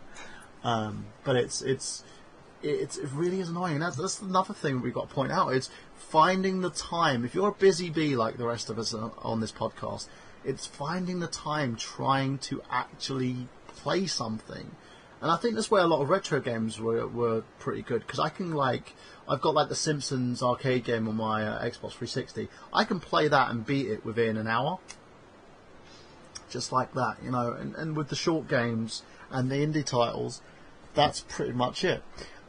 But it really is annoying. That's another thing we've got to point out. It's finding the time. If you're a busy bee like the rest of us on this podcast, it's finding the time trying to actually play something. And I think that's where a lot of retro games were pretty good, because I can I've got like the Simpsons arcade game on my Xbox 360. I can play that and beat it within an hour. Just like that, you know. And with the short games and the indie titles, that's pretty much it.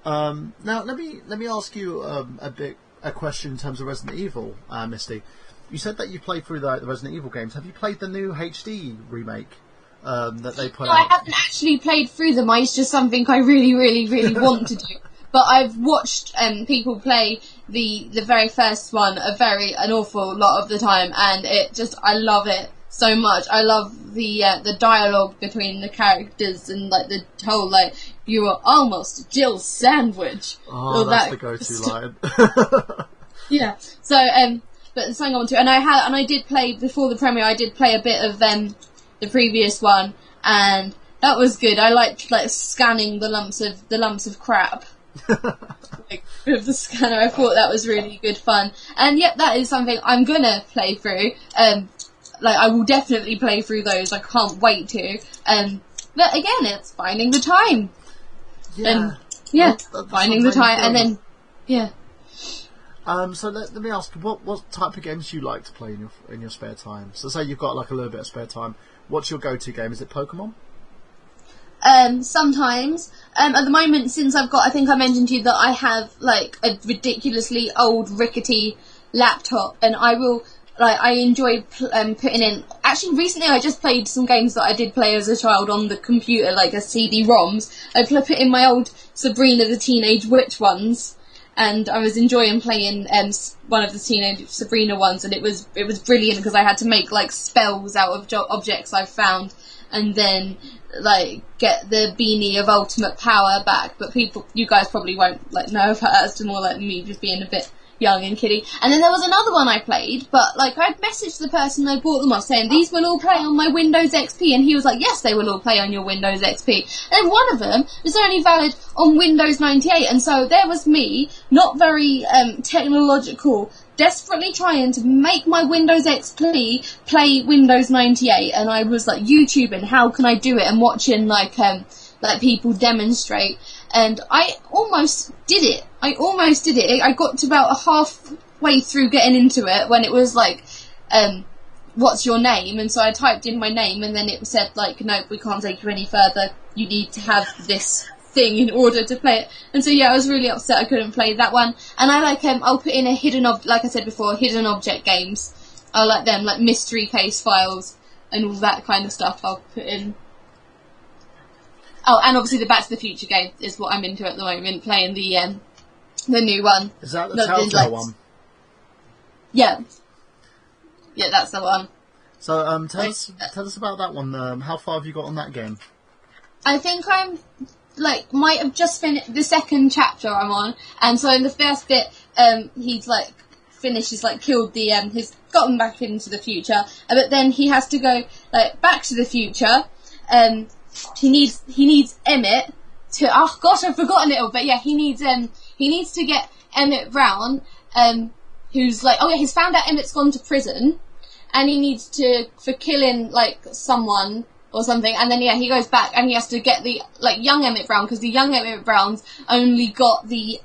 Now let me ask you a question in terms of Resident Evil, Misty. You said that you played through the Resident Evil games. Have you played the new HD remake that they put out? I haven't actually played through them. It's just something I really, really, really want to do. But I've watched people play the very first one an awful lot of the time, and I love it so much. I love the dialogue between the characters, and like the whole you are almost Jill Sandwich. Oh, that's the go-to line. Yeah. So but something I want to, and I did play before the premiere. I did play a bit of the previous one, and that was good. I liked scanning the lumps of crap. With the scanner, I thought that was really good fun. And yep, that is something I'm gonna play through. I will definitely play through those. I can't wait to. But again, it's finding the time. Yeah. Finding the time, and then yeah. So let me ask, what type of games do you like to play in your spare time? So say you've got a little bit of spare time. What's your go-to game? Is it Pokemon? Sometimes. At the moment, since I think I mentioned to you that I have a ridiculously old rickety laptop, and I enjoy putting in. Actually, recently I just played some games that I did play as a child on the computer, like a CD-ROMs. I put in my old Sabrina the Teenage Witch ones, and I was enjoying playing one of the Teenage Sabrina ones, and it was brilliant because I had to make spells out of objects I found, and then get the beanie of ultimate power back. But you guys probably won't know of her, as to more like me just being a bit young and kiddie. And then there was another one I played, but I'd messaged the person I bought them off saying these will all play on my Windows XP, and he was like, yes, they will all play on your Windows XP. And one of them was only valid on Windows 98, and so there was me, not very technological, desperately trying to make my Windows XP play Windows 98, and I was YouTubing how can I do it, and watching people demonstrate, and I almost did it. I got to about halfway through getting into it when it was what's your name? And so I typed in my name, and then it said no, we can't take you any further. You need to have this thing in order to play it. And so yeah, I was really upset I couldn't play that one. And I I'll put in like I said before, hidden object games. I like them, mystery case files and all that kind of stuff. I'll put in. Oh, and obviously the Back to the Future game is what I'm into at the moment, playing the new one. Is that the Telltale one? Yeah. Yeah, that's the one. So tell us about that one. How far have you got on that game? I think I'm might have just finished the second chapter I'm on, and so in the first bit, he's finished, he's killed the he's gotten back into the future, but then he has to go back to the future. He needs Emmett to. Oh gosh, I've forgotten it all. But yeah, he needs to get Emmett Brown, who's he's found out Emmett's gone to prison, and he needs to for killing someone or something, and then he goes back and he has to get the young Emmett Brown, because the young Emmett Brown's only got the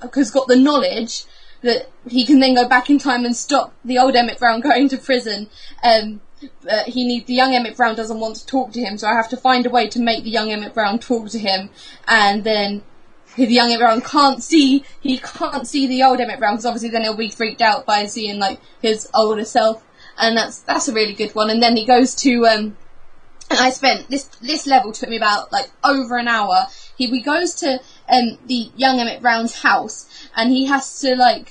knowledge that he can then go back in time and stop the old Emmett Brown going to prison. The young Emmett Brown doesn't want to talk to him, so I have to find a way to make the young Emmett Brown talk to him, and then the young Emmett Brown can't see the old Emmett Brown, because obviously then he'll be freaked out by seeing his older self, and that's a really good one. And then he goes to I spent this level took me about over an hour. He goes to the young Emmett Brown's house, and he has to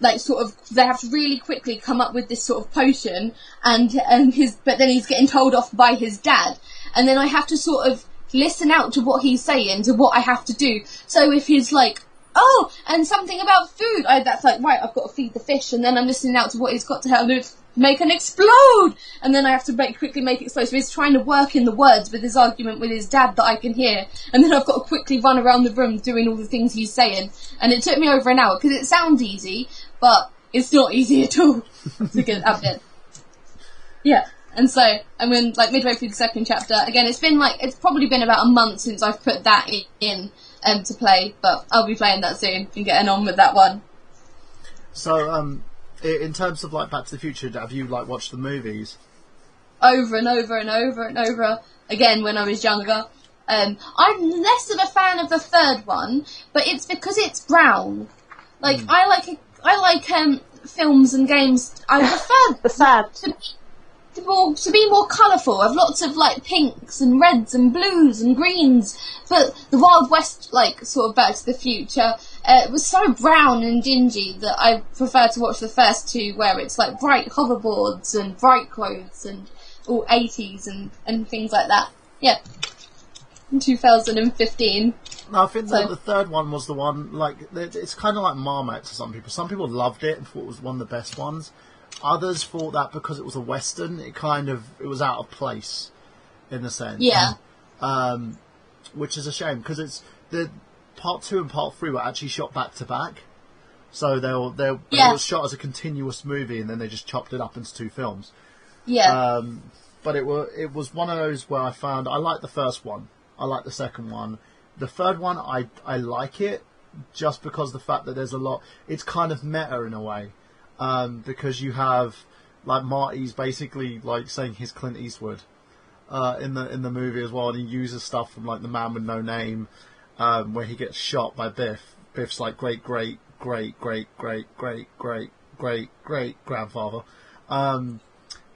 like sort of they have to really quickly come up with this sort of potion, but then he's getting told off by his dad, and then I have to sort of listen out to what he's saying, to what I have to do. So if he's like, oh, and something about food, that's like, right, I've got to feed the fish, and then I'm listening out to what he's got to help make an explode, and then I have to quickly make it explode. So he's trying to work in the words with his argument with his dad that I can hear, and then I've got to quickly run around the room doing all the things he's saying, and it took me over an hour, because it sounds easy, but it's not easy at all to get that bit. Yeah, and so I'm in like midway through the second chapter. Again, it's probably been about a month since I've put that in to play, but I'll be playing that soon and getting on with that one. So, in terms of like Back to the Future, have you like watched the movies? Over and over and over and over again when I was younger. I'm less of a fan of the third one, but it's because it's brown. Like I like films and games. I prefer the sad to be more colourful, have lots of like pinks and reds and blues and greens. But the Wild West, like sort of Back to the Future, it was so brown and dingy that I prefer to watch the first two, where it's like bright hoverboards and bright clothes and all 80s and things like that. Yeah, in 2015. No, I think the third one was the one, like, it's kind of like Marmite to some people. Some people loved it and thought it was one of the best ones. Others thought that because it was a Western, it was out of place, in a sense. Yeah. Which is a shame, because it's, the part 2 and part 3 were actually shot back to back. So it was shot as a continuous movie, and then they just chopped it up into 2 films. Yeah. But it was one of those where I found, I like the first one. I like the second one. The third one, I like it, just because the fact that there's a lot, it's kind of meta in a way. Because you have, like, Marty's basically, like, saying he's Clint Eastwood, in the movie as well, and he uses stuff from, like, The Man with No Name, where he gets shot by Biff. Biff's, like, great grandfather. And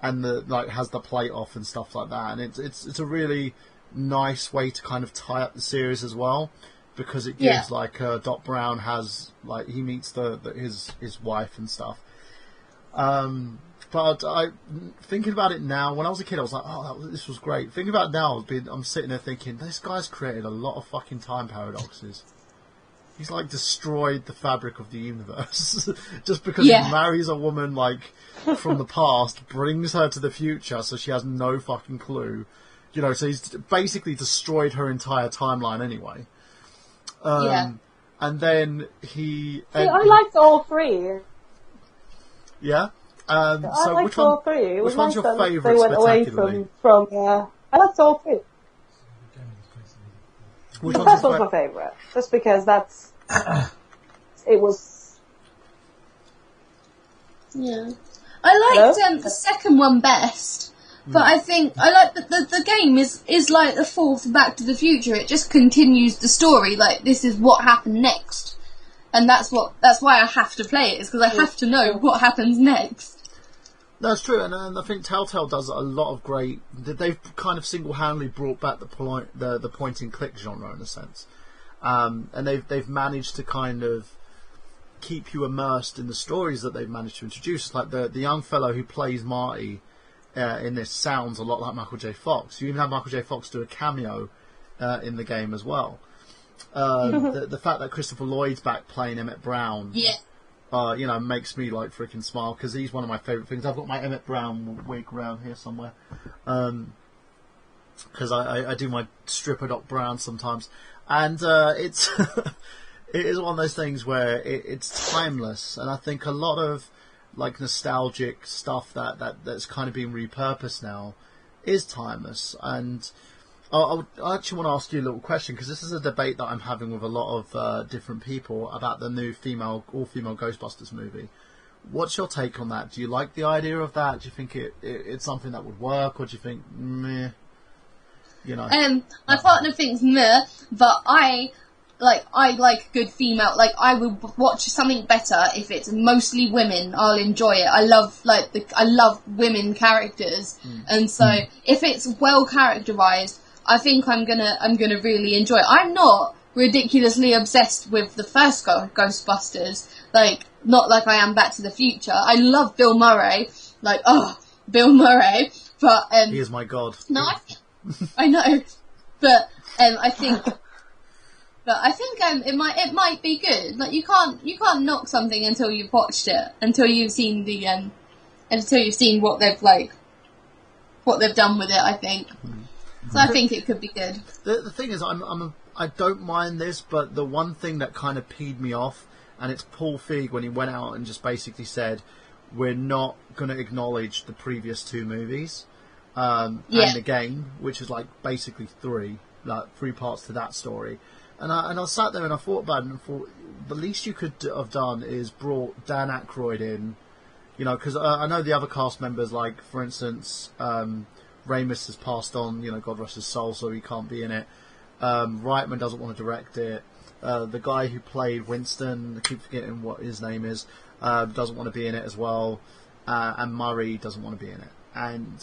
has the plate off and stuff like that, and it's a really nice way to kind of tie up the series as well, because it gives Doc Brown has, like, he meets his wife and stuff. But I thinking about it now, when I was a kid I was like, oh, this was great. Thinking about it now, I'm sitting there thinking, this guy's created a lot of fucking time paradoxes. He's like destroyed the fabric of the universe just because he marries a woman like from the past, brings her to the future, so she has no fucking clue. You know, so he's basically destroyed her entire timeline anyway. And then I liked all 3. Yeah? So I liked all 3. Which one's your favourite they went away from I liked all 3. Which the first one's my favourite, just because it was... Yeah. I liked the second one best, but I think I like the game is like the fourth Back to the Future. It just continues the story, like this is what happened next, and that's why I have to play it, is because I have to know what happens next. That's true, and I think Telltale does a lot of great. They've kind of single-handedly brought back the point-and-click genre in a sense, and they've managed to kind of keep you immersed in the stories that they've managed to introduce. Like the young fellow who plays Marty in this sounds a lot like Michael J. Fox. You even have Michael J. Fox do a cameo in the game as well. The fact that Christopher Lloyd's back playing Emmett Brown. Yeah. Makes me like freaking smile, because he's one of my favourite things. I've got my Emmett Brown wig around here somewhere, because I do my stripper Doc Brown sometimes, and it's it is one of those things where it's timeless, and I think a lot of like nostalgic stuff that's kind of being repurposed now is timeless. And I actually want to ask you a little question, because this is a debate that I'm having with a lot of different people about the new all-female Ghostbusters movie. What's your take on that? Do you like the idea of that? Do you think it's something that would work, or do you think, meh? My partner thinks meh, but I like good female. Like, I will watch something better if it's mostly women. I'll enjoy it. I love women characters, and so if it's well characterized, I think I'm gonna really enjoy it. I'm not ridiculously obsessed with the first Ghostbusters. Like, not like I am Back to the Future. I love Bill Murray, like, oh, Bill Murray, but he is my god. No, I know, but I think it might be good. Like you can't knock something until you've watched it, until you've seen what they've done with it. I think so. I think it could be good. The thing is, I don't mind this, but the one thing that kind of peed me off, and it's Paul Feig when he went out and just basically said, we're not going to acknowledge the previous two movies and the game, which is like basically three parts to that story. And I sat there and I thought about it and thought the least you could have done is brought Dan Aykroyd in, you know, because I know the other cast members, like for instance, Ramis has passed on, you know, God rest his soul, so he can't be in it. Reitman doesn't want to direct it. The guy who played Winston, I keep forgetting what his name is, doesn't want to be in it as well. And Murray doesn't want to be in it. And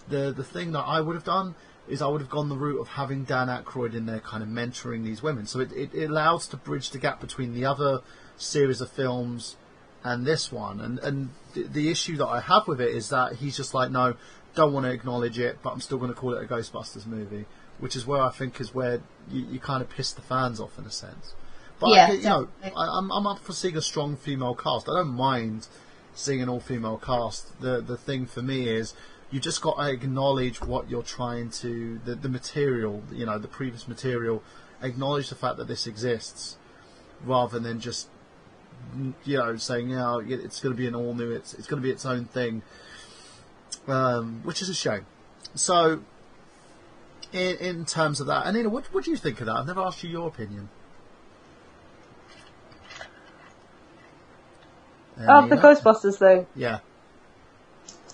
the thing that I would have done is I would have gone the route of having Dan Aykroyd in there kind of mentoring these women. So it allows to bridge the gap between the other series of films and this one. And the issue that I have with it is that he's just like, no, don't want to acknowledge it, but I'm still going to call it a Ghostbusters movie, which is where I think is where you kind of piss the fans off in a sense. But Yeah, I'm up for seeing a strong female cast. I don't mind seeing an all-female cast. The thing for me is you just got to acknowledge what you're trying to, the material, you know, the previous material, acknowledge the fact that this exists, rather than just, you know, saying, you know, it's going to be an all new, it's going to be its own thing, which is a shame. So, in terms of that, Anina, what do you think of that? I've never asked you your opinion. The Ghostbusters thing. Yeah.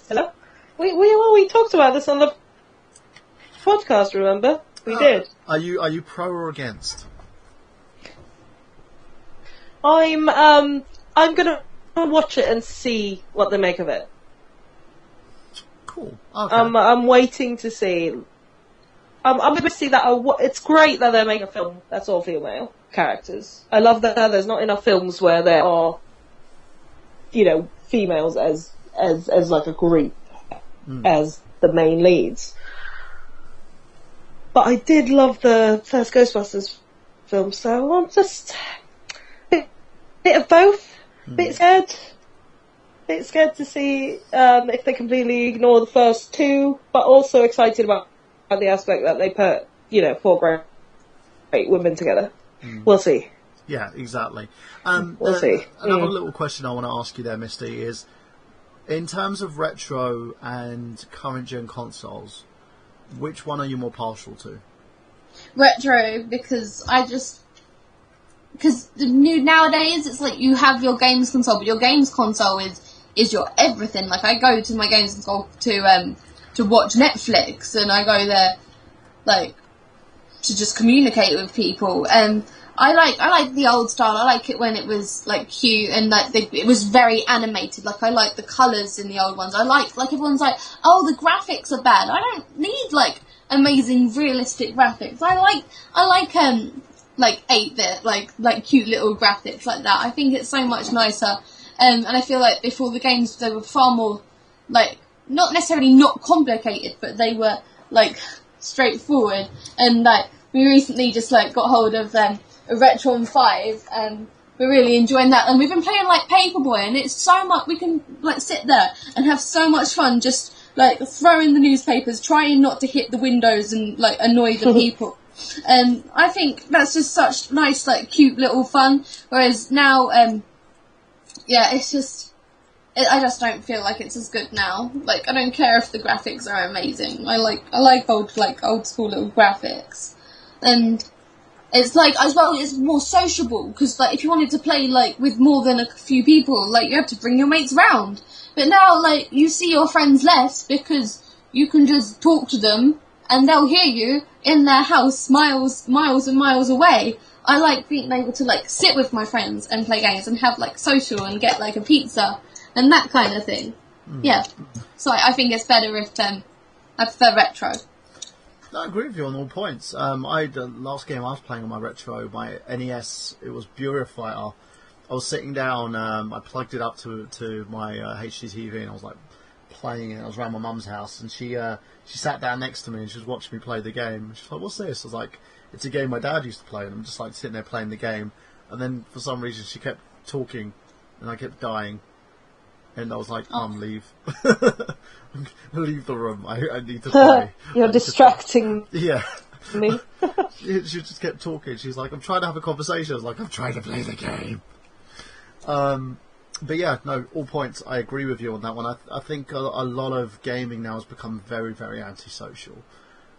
Hello? We talked about this on the podcast, remember? We did. Are you pro or against? I'm gonna watch it and see what they make of it. Cool. Okay. I'm waiting to see. I'm going to see that. It's great that they make a film that's all female characters. I love that there's not enough films where there are, you know, females as like a group, as the main leads. But I did love the first Ghostbusters film, so I'm just a bit of both. Bit scared to see if they completely ignore the first two, but also excited about the aspect that they put, you know, four great women together. We'll see. Yeah, exactly. We'll see. Another little question I want to ask you there, Misty, is in terms of retro and current gen consoles, which one are you more partial to? Retro, because nowadays it's like you have your games console, but your games console is your everything. Like I go to my games console to watch Netflix, and I go there like to just communicate with people. And I like the old style. I like it when it was like cute and like it was very animated. Like I like the colours in the old ones. I like everyone's like, oh, the graphics are bad. I don't need like amazing realistic graphics. I like 8-bit like cute little graphics like that. I think it's so much nicer. And I feel like before the games they were far more like not necessarily not complicated, but they were like straightforward. And like we recently just like got hold of Retron 5, and we're really enjoying that. And we've been playing like Paperboy, and it's so much, we can like sit there and have so much fun just like throwing the newspapers, trying not to hit the windows and like annoy the people. And I think that's just such nice, like cute little fun. Whereas now, it's just, I just don't feel like it's as good now. Like I don't care if the graphics are amazing. I like old school little graphics. And it's like, as well, it's more sociable, because like if you wanted to play like with more than a few people, like you have to bring your mates round. But now, like, you see your friends less because you can just talk to them and they'll hear you in their house miles and miles away. I like being able to like sit with my friends and play games and have like social and get like a pizza and that kind of thing. Yeah. So I think it's better if I prefer retro. I agree with you on all points. The last game I was playing on my retro, my NES, it was Bureau Fighter. was sitting down. I plugged it up to my HDTV, and I was like playing it. I was around my mum's house, and she sat down next to me, and she was watching me play the game. She's like, "What's this?" I was like, "It's a game my dad used to play," and I'm just like sitting there playing the game. And then for some reason she kept talking, and I kept dying. And I was like, Mum, leave. Leave the room. I need to play. You're distracting Yeah. me. She just kept talking. She's like, I'm trying to have a conversation. I was like, I'm trying to play the game. But yeah, no, all points. I agree with you on that one. I think a lot of gaming now has become very, very antisocial.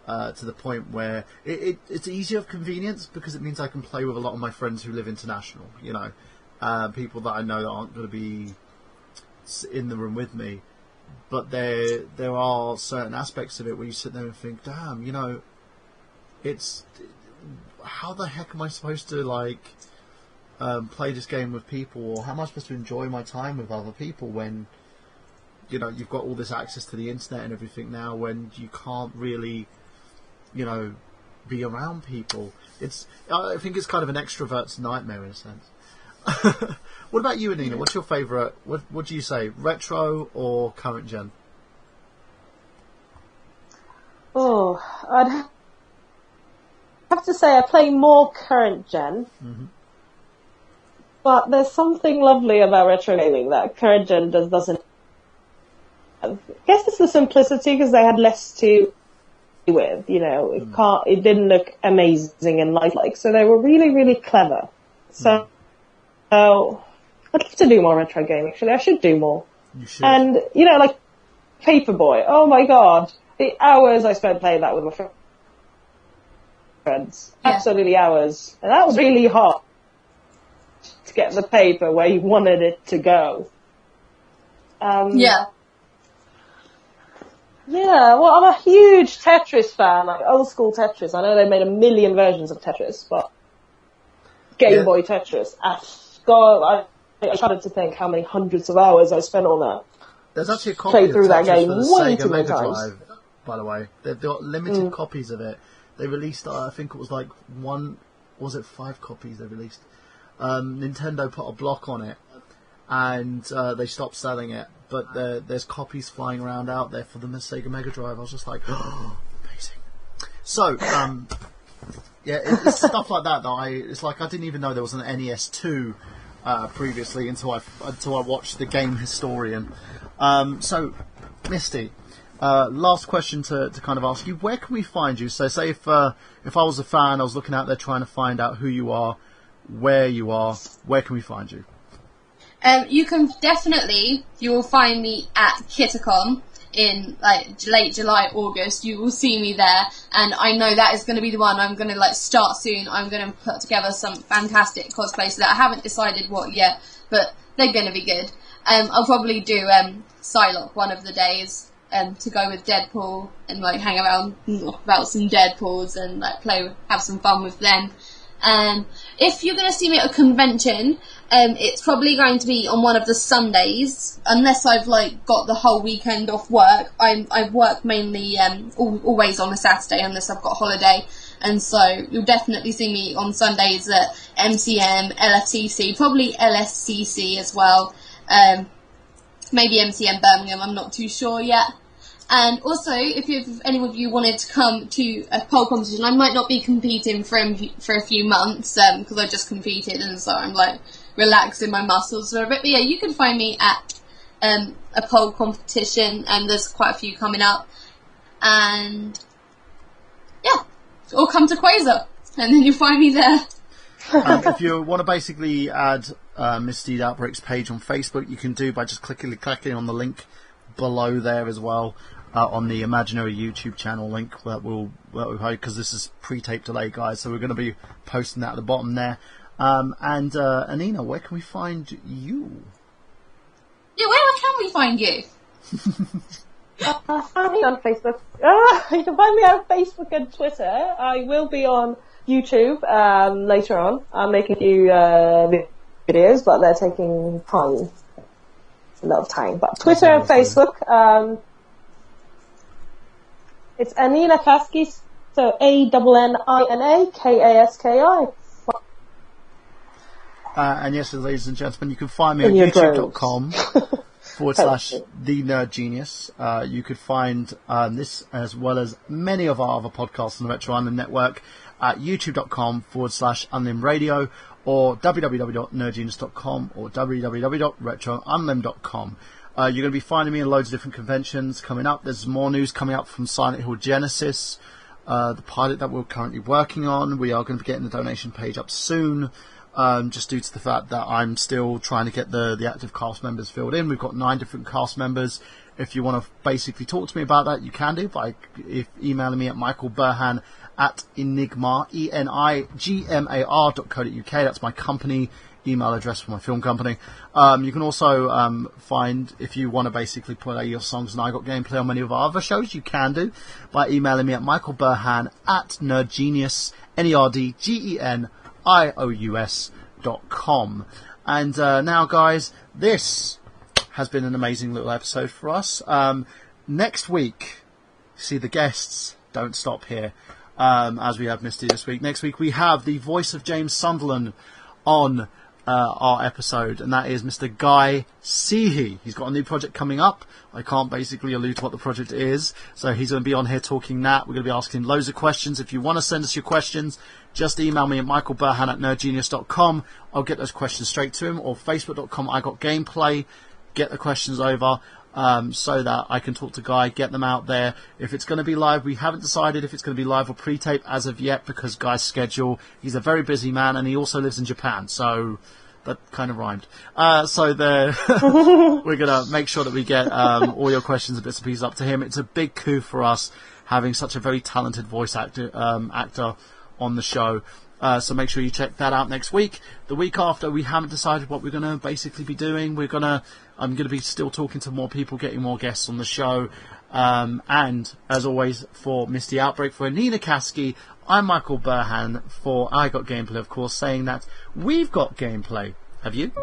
To the point where it's easier of convenience because it means I can play with a lot of my friends who live international. You know, people that I know that aren't going to be in the room with me, but there are certain aspects of it where you sit there and think, damn, you know, it's how the heck am I supposed to like play this game with people, or how am I supposed to enjoy my time with other people when, you know, you've got all this access to the internet and everything now, when you can't really, you know, be around people. I think it's kind of an extrovert's nightmare in a sense. What about you, Anina? What's your favourite? What do you say, retro or current gen? Oh, I'd have to say I play more current gen. Mm-hmm. But there's something lovely about retro gaming that current gen doesn't have. I guess it's the simplicity because they had less to do with, you know. It didn't look amazing and lifelike, so they were really, really clever. So I'd love to do more retro gaming, actually. I should do more. You should. And, you know, like Paperboy. Oh my god. The hours I spent playing that with my friends. Yeah. Absolutely hours. And that was really hard to get the paper where you wanted it to go. Yeah. Yeah, well, I'm a huge Tetris fan, like old school Tetris. I know they made a million versions of Tetris, but Game Boy Tetris. God, I started to think how many hundreds of hours I spent on that. There's actually a copy Played of through that Tetris game for the way Sega too many Mega times. Drive, by the way. They've got limited copies of it. They released, I think it was like 5 copies they released. Nintendo put a block on it, and they stopped selling it. But there's copies flying around out there for the Sega Mega Drive. I was just like, oh, amazing. So, yeah, it's stuff like that it's like I didn't even know there was an NES2 previously until I watched the Game Historian. So, Misty, last question to kind of ask you: where can we find you? So, say if I was a fan, I was looking out there trying to find out who you are, where you are, where can we find you? You will find me at Kitacon in like late July, August. You will see me there, and I know that is going to be the one. I'm going to like start soon. I'm going to put together some fantastic cosplays that I haven't decided what yet, but they're going to be good. I'll probably do Psylocke one of the days to go with Deadpool and like hang around about some Deadpools and like have some fun with them. If you're going to see me at a convention, it's probably going to be on one of the Sundays, unless I've like got the whole weekend off work. I work mainly always on a Saturday unless I've got holiday, and so you'll definitely see me on Sundays at MCM, LFCC, probably LSCC as well, maybe MCM Birmingham, I'm not too sure yet. And also, if any of you wanted to come to a pole competition, I might not be competing for a few months, because I just competed, and so I'm like relaxing my muscles for a bit. But yeah, you can find me at a pole competition, and there's quite a few coming up. And yeah, or come to Quasar, and then you'll find me there. If you want to basically add Misty Outbreak's page on Facebook, you can do by just clicking on the link below there as well. On the imaginary YouTube channel link that we'll because this is pre-tape delay, guys, so we're going to be posting that at the bottom there. And Anina, where can we find you? Yeah, where can we find you? Find me on Facebook. You can find me on Facebook and Twitter. I will be on YouTube later on. I'm making a few videos, but they're taking time. A lot of time. But Twitter and Facebook. It's Anina Kaski, so ANNINAKASKI. And yes, ladies and gentlemen, you can find me on your youtube.com /The Nerd Genius. You could find this as well as many of our other podcasts on the Retro Island Network at youtube.com /Unlim Radio or www.nerdgenius.com or www.retrounlim.com. You're going to be finding me in loads of different conventions coming up. There's more news coming up from Silent Hill Genesis, the pilot that we're currently working on. We are going to be getting the donation page up soon, just due to the fact that I'm still trying to get the active cast members filled in. We've got 9 different cast members. If you want to basically talk to me about that, you can do by emailing me at michaelburhan at enigma, enigmar.co.uk. That's my company email address for my film company. You can also find, if you want to basically play your songs and I Got Gameplay on many of our other shows, you can do by emailing me at michaelburhan at nerdgenius, nerdgenius.com. And now, guys, this has been an amazing little episode for us. Next week, see, the guests don't stop here. As we have Misty this week. Next week we have the voice of James Sunderland on our episode, and that is Mr. Guy Seehey. He's got a new project coming up. I can't basically allude to what the project is, so he's going to be on here talking that. We're going to be asking loads of questions. If you want to send us your questions, just email me at michaelburhan at nerdgenius.com. I'll get those questions straight to him, or facebook.com I Got Gameplay. Get the questions over. So that I can talk to Guy, get them out there. If it's going to be live, we haven't decided if it's going to be live or pre-tape as of yet, because Guy's schedule, he's a very busy man, and he also lives in Japan, so that kind of rhymed. We're going to make sure that we get all your questions and bits and pieces up to him. It's a big coup for us, having such a very talented voice actor on the show. So make sure you check that out next week. The week after, we haven't decided what we're going to basically be doing. I'm going to be still talking to more people, getting more guests on the show. And, as always, for Misty Outbreak, for Nina Kasky, I'm Michael Burhan for I Got Gameplay, of course, saying that we've got gameplay. Have you?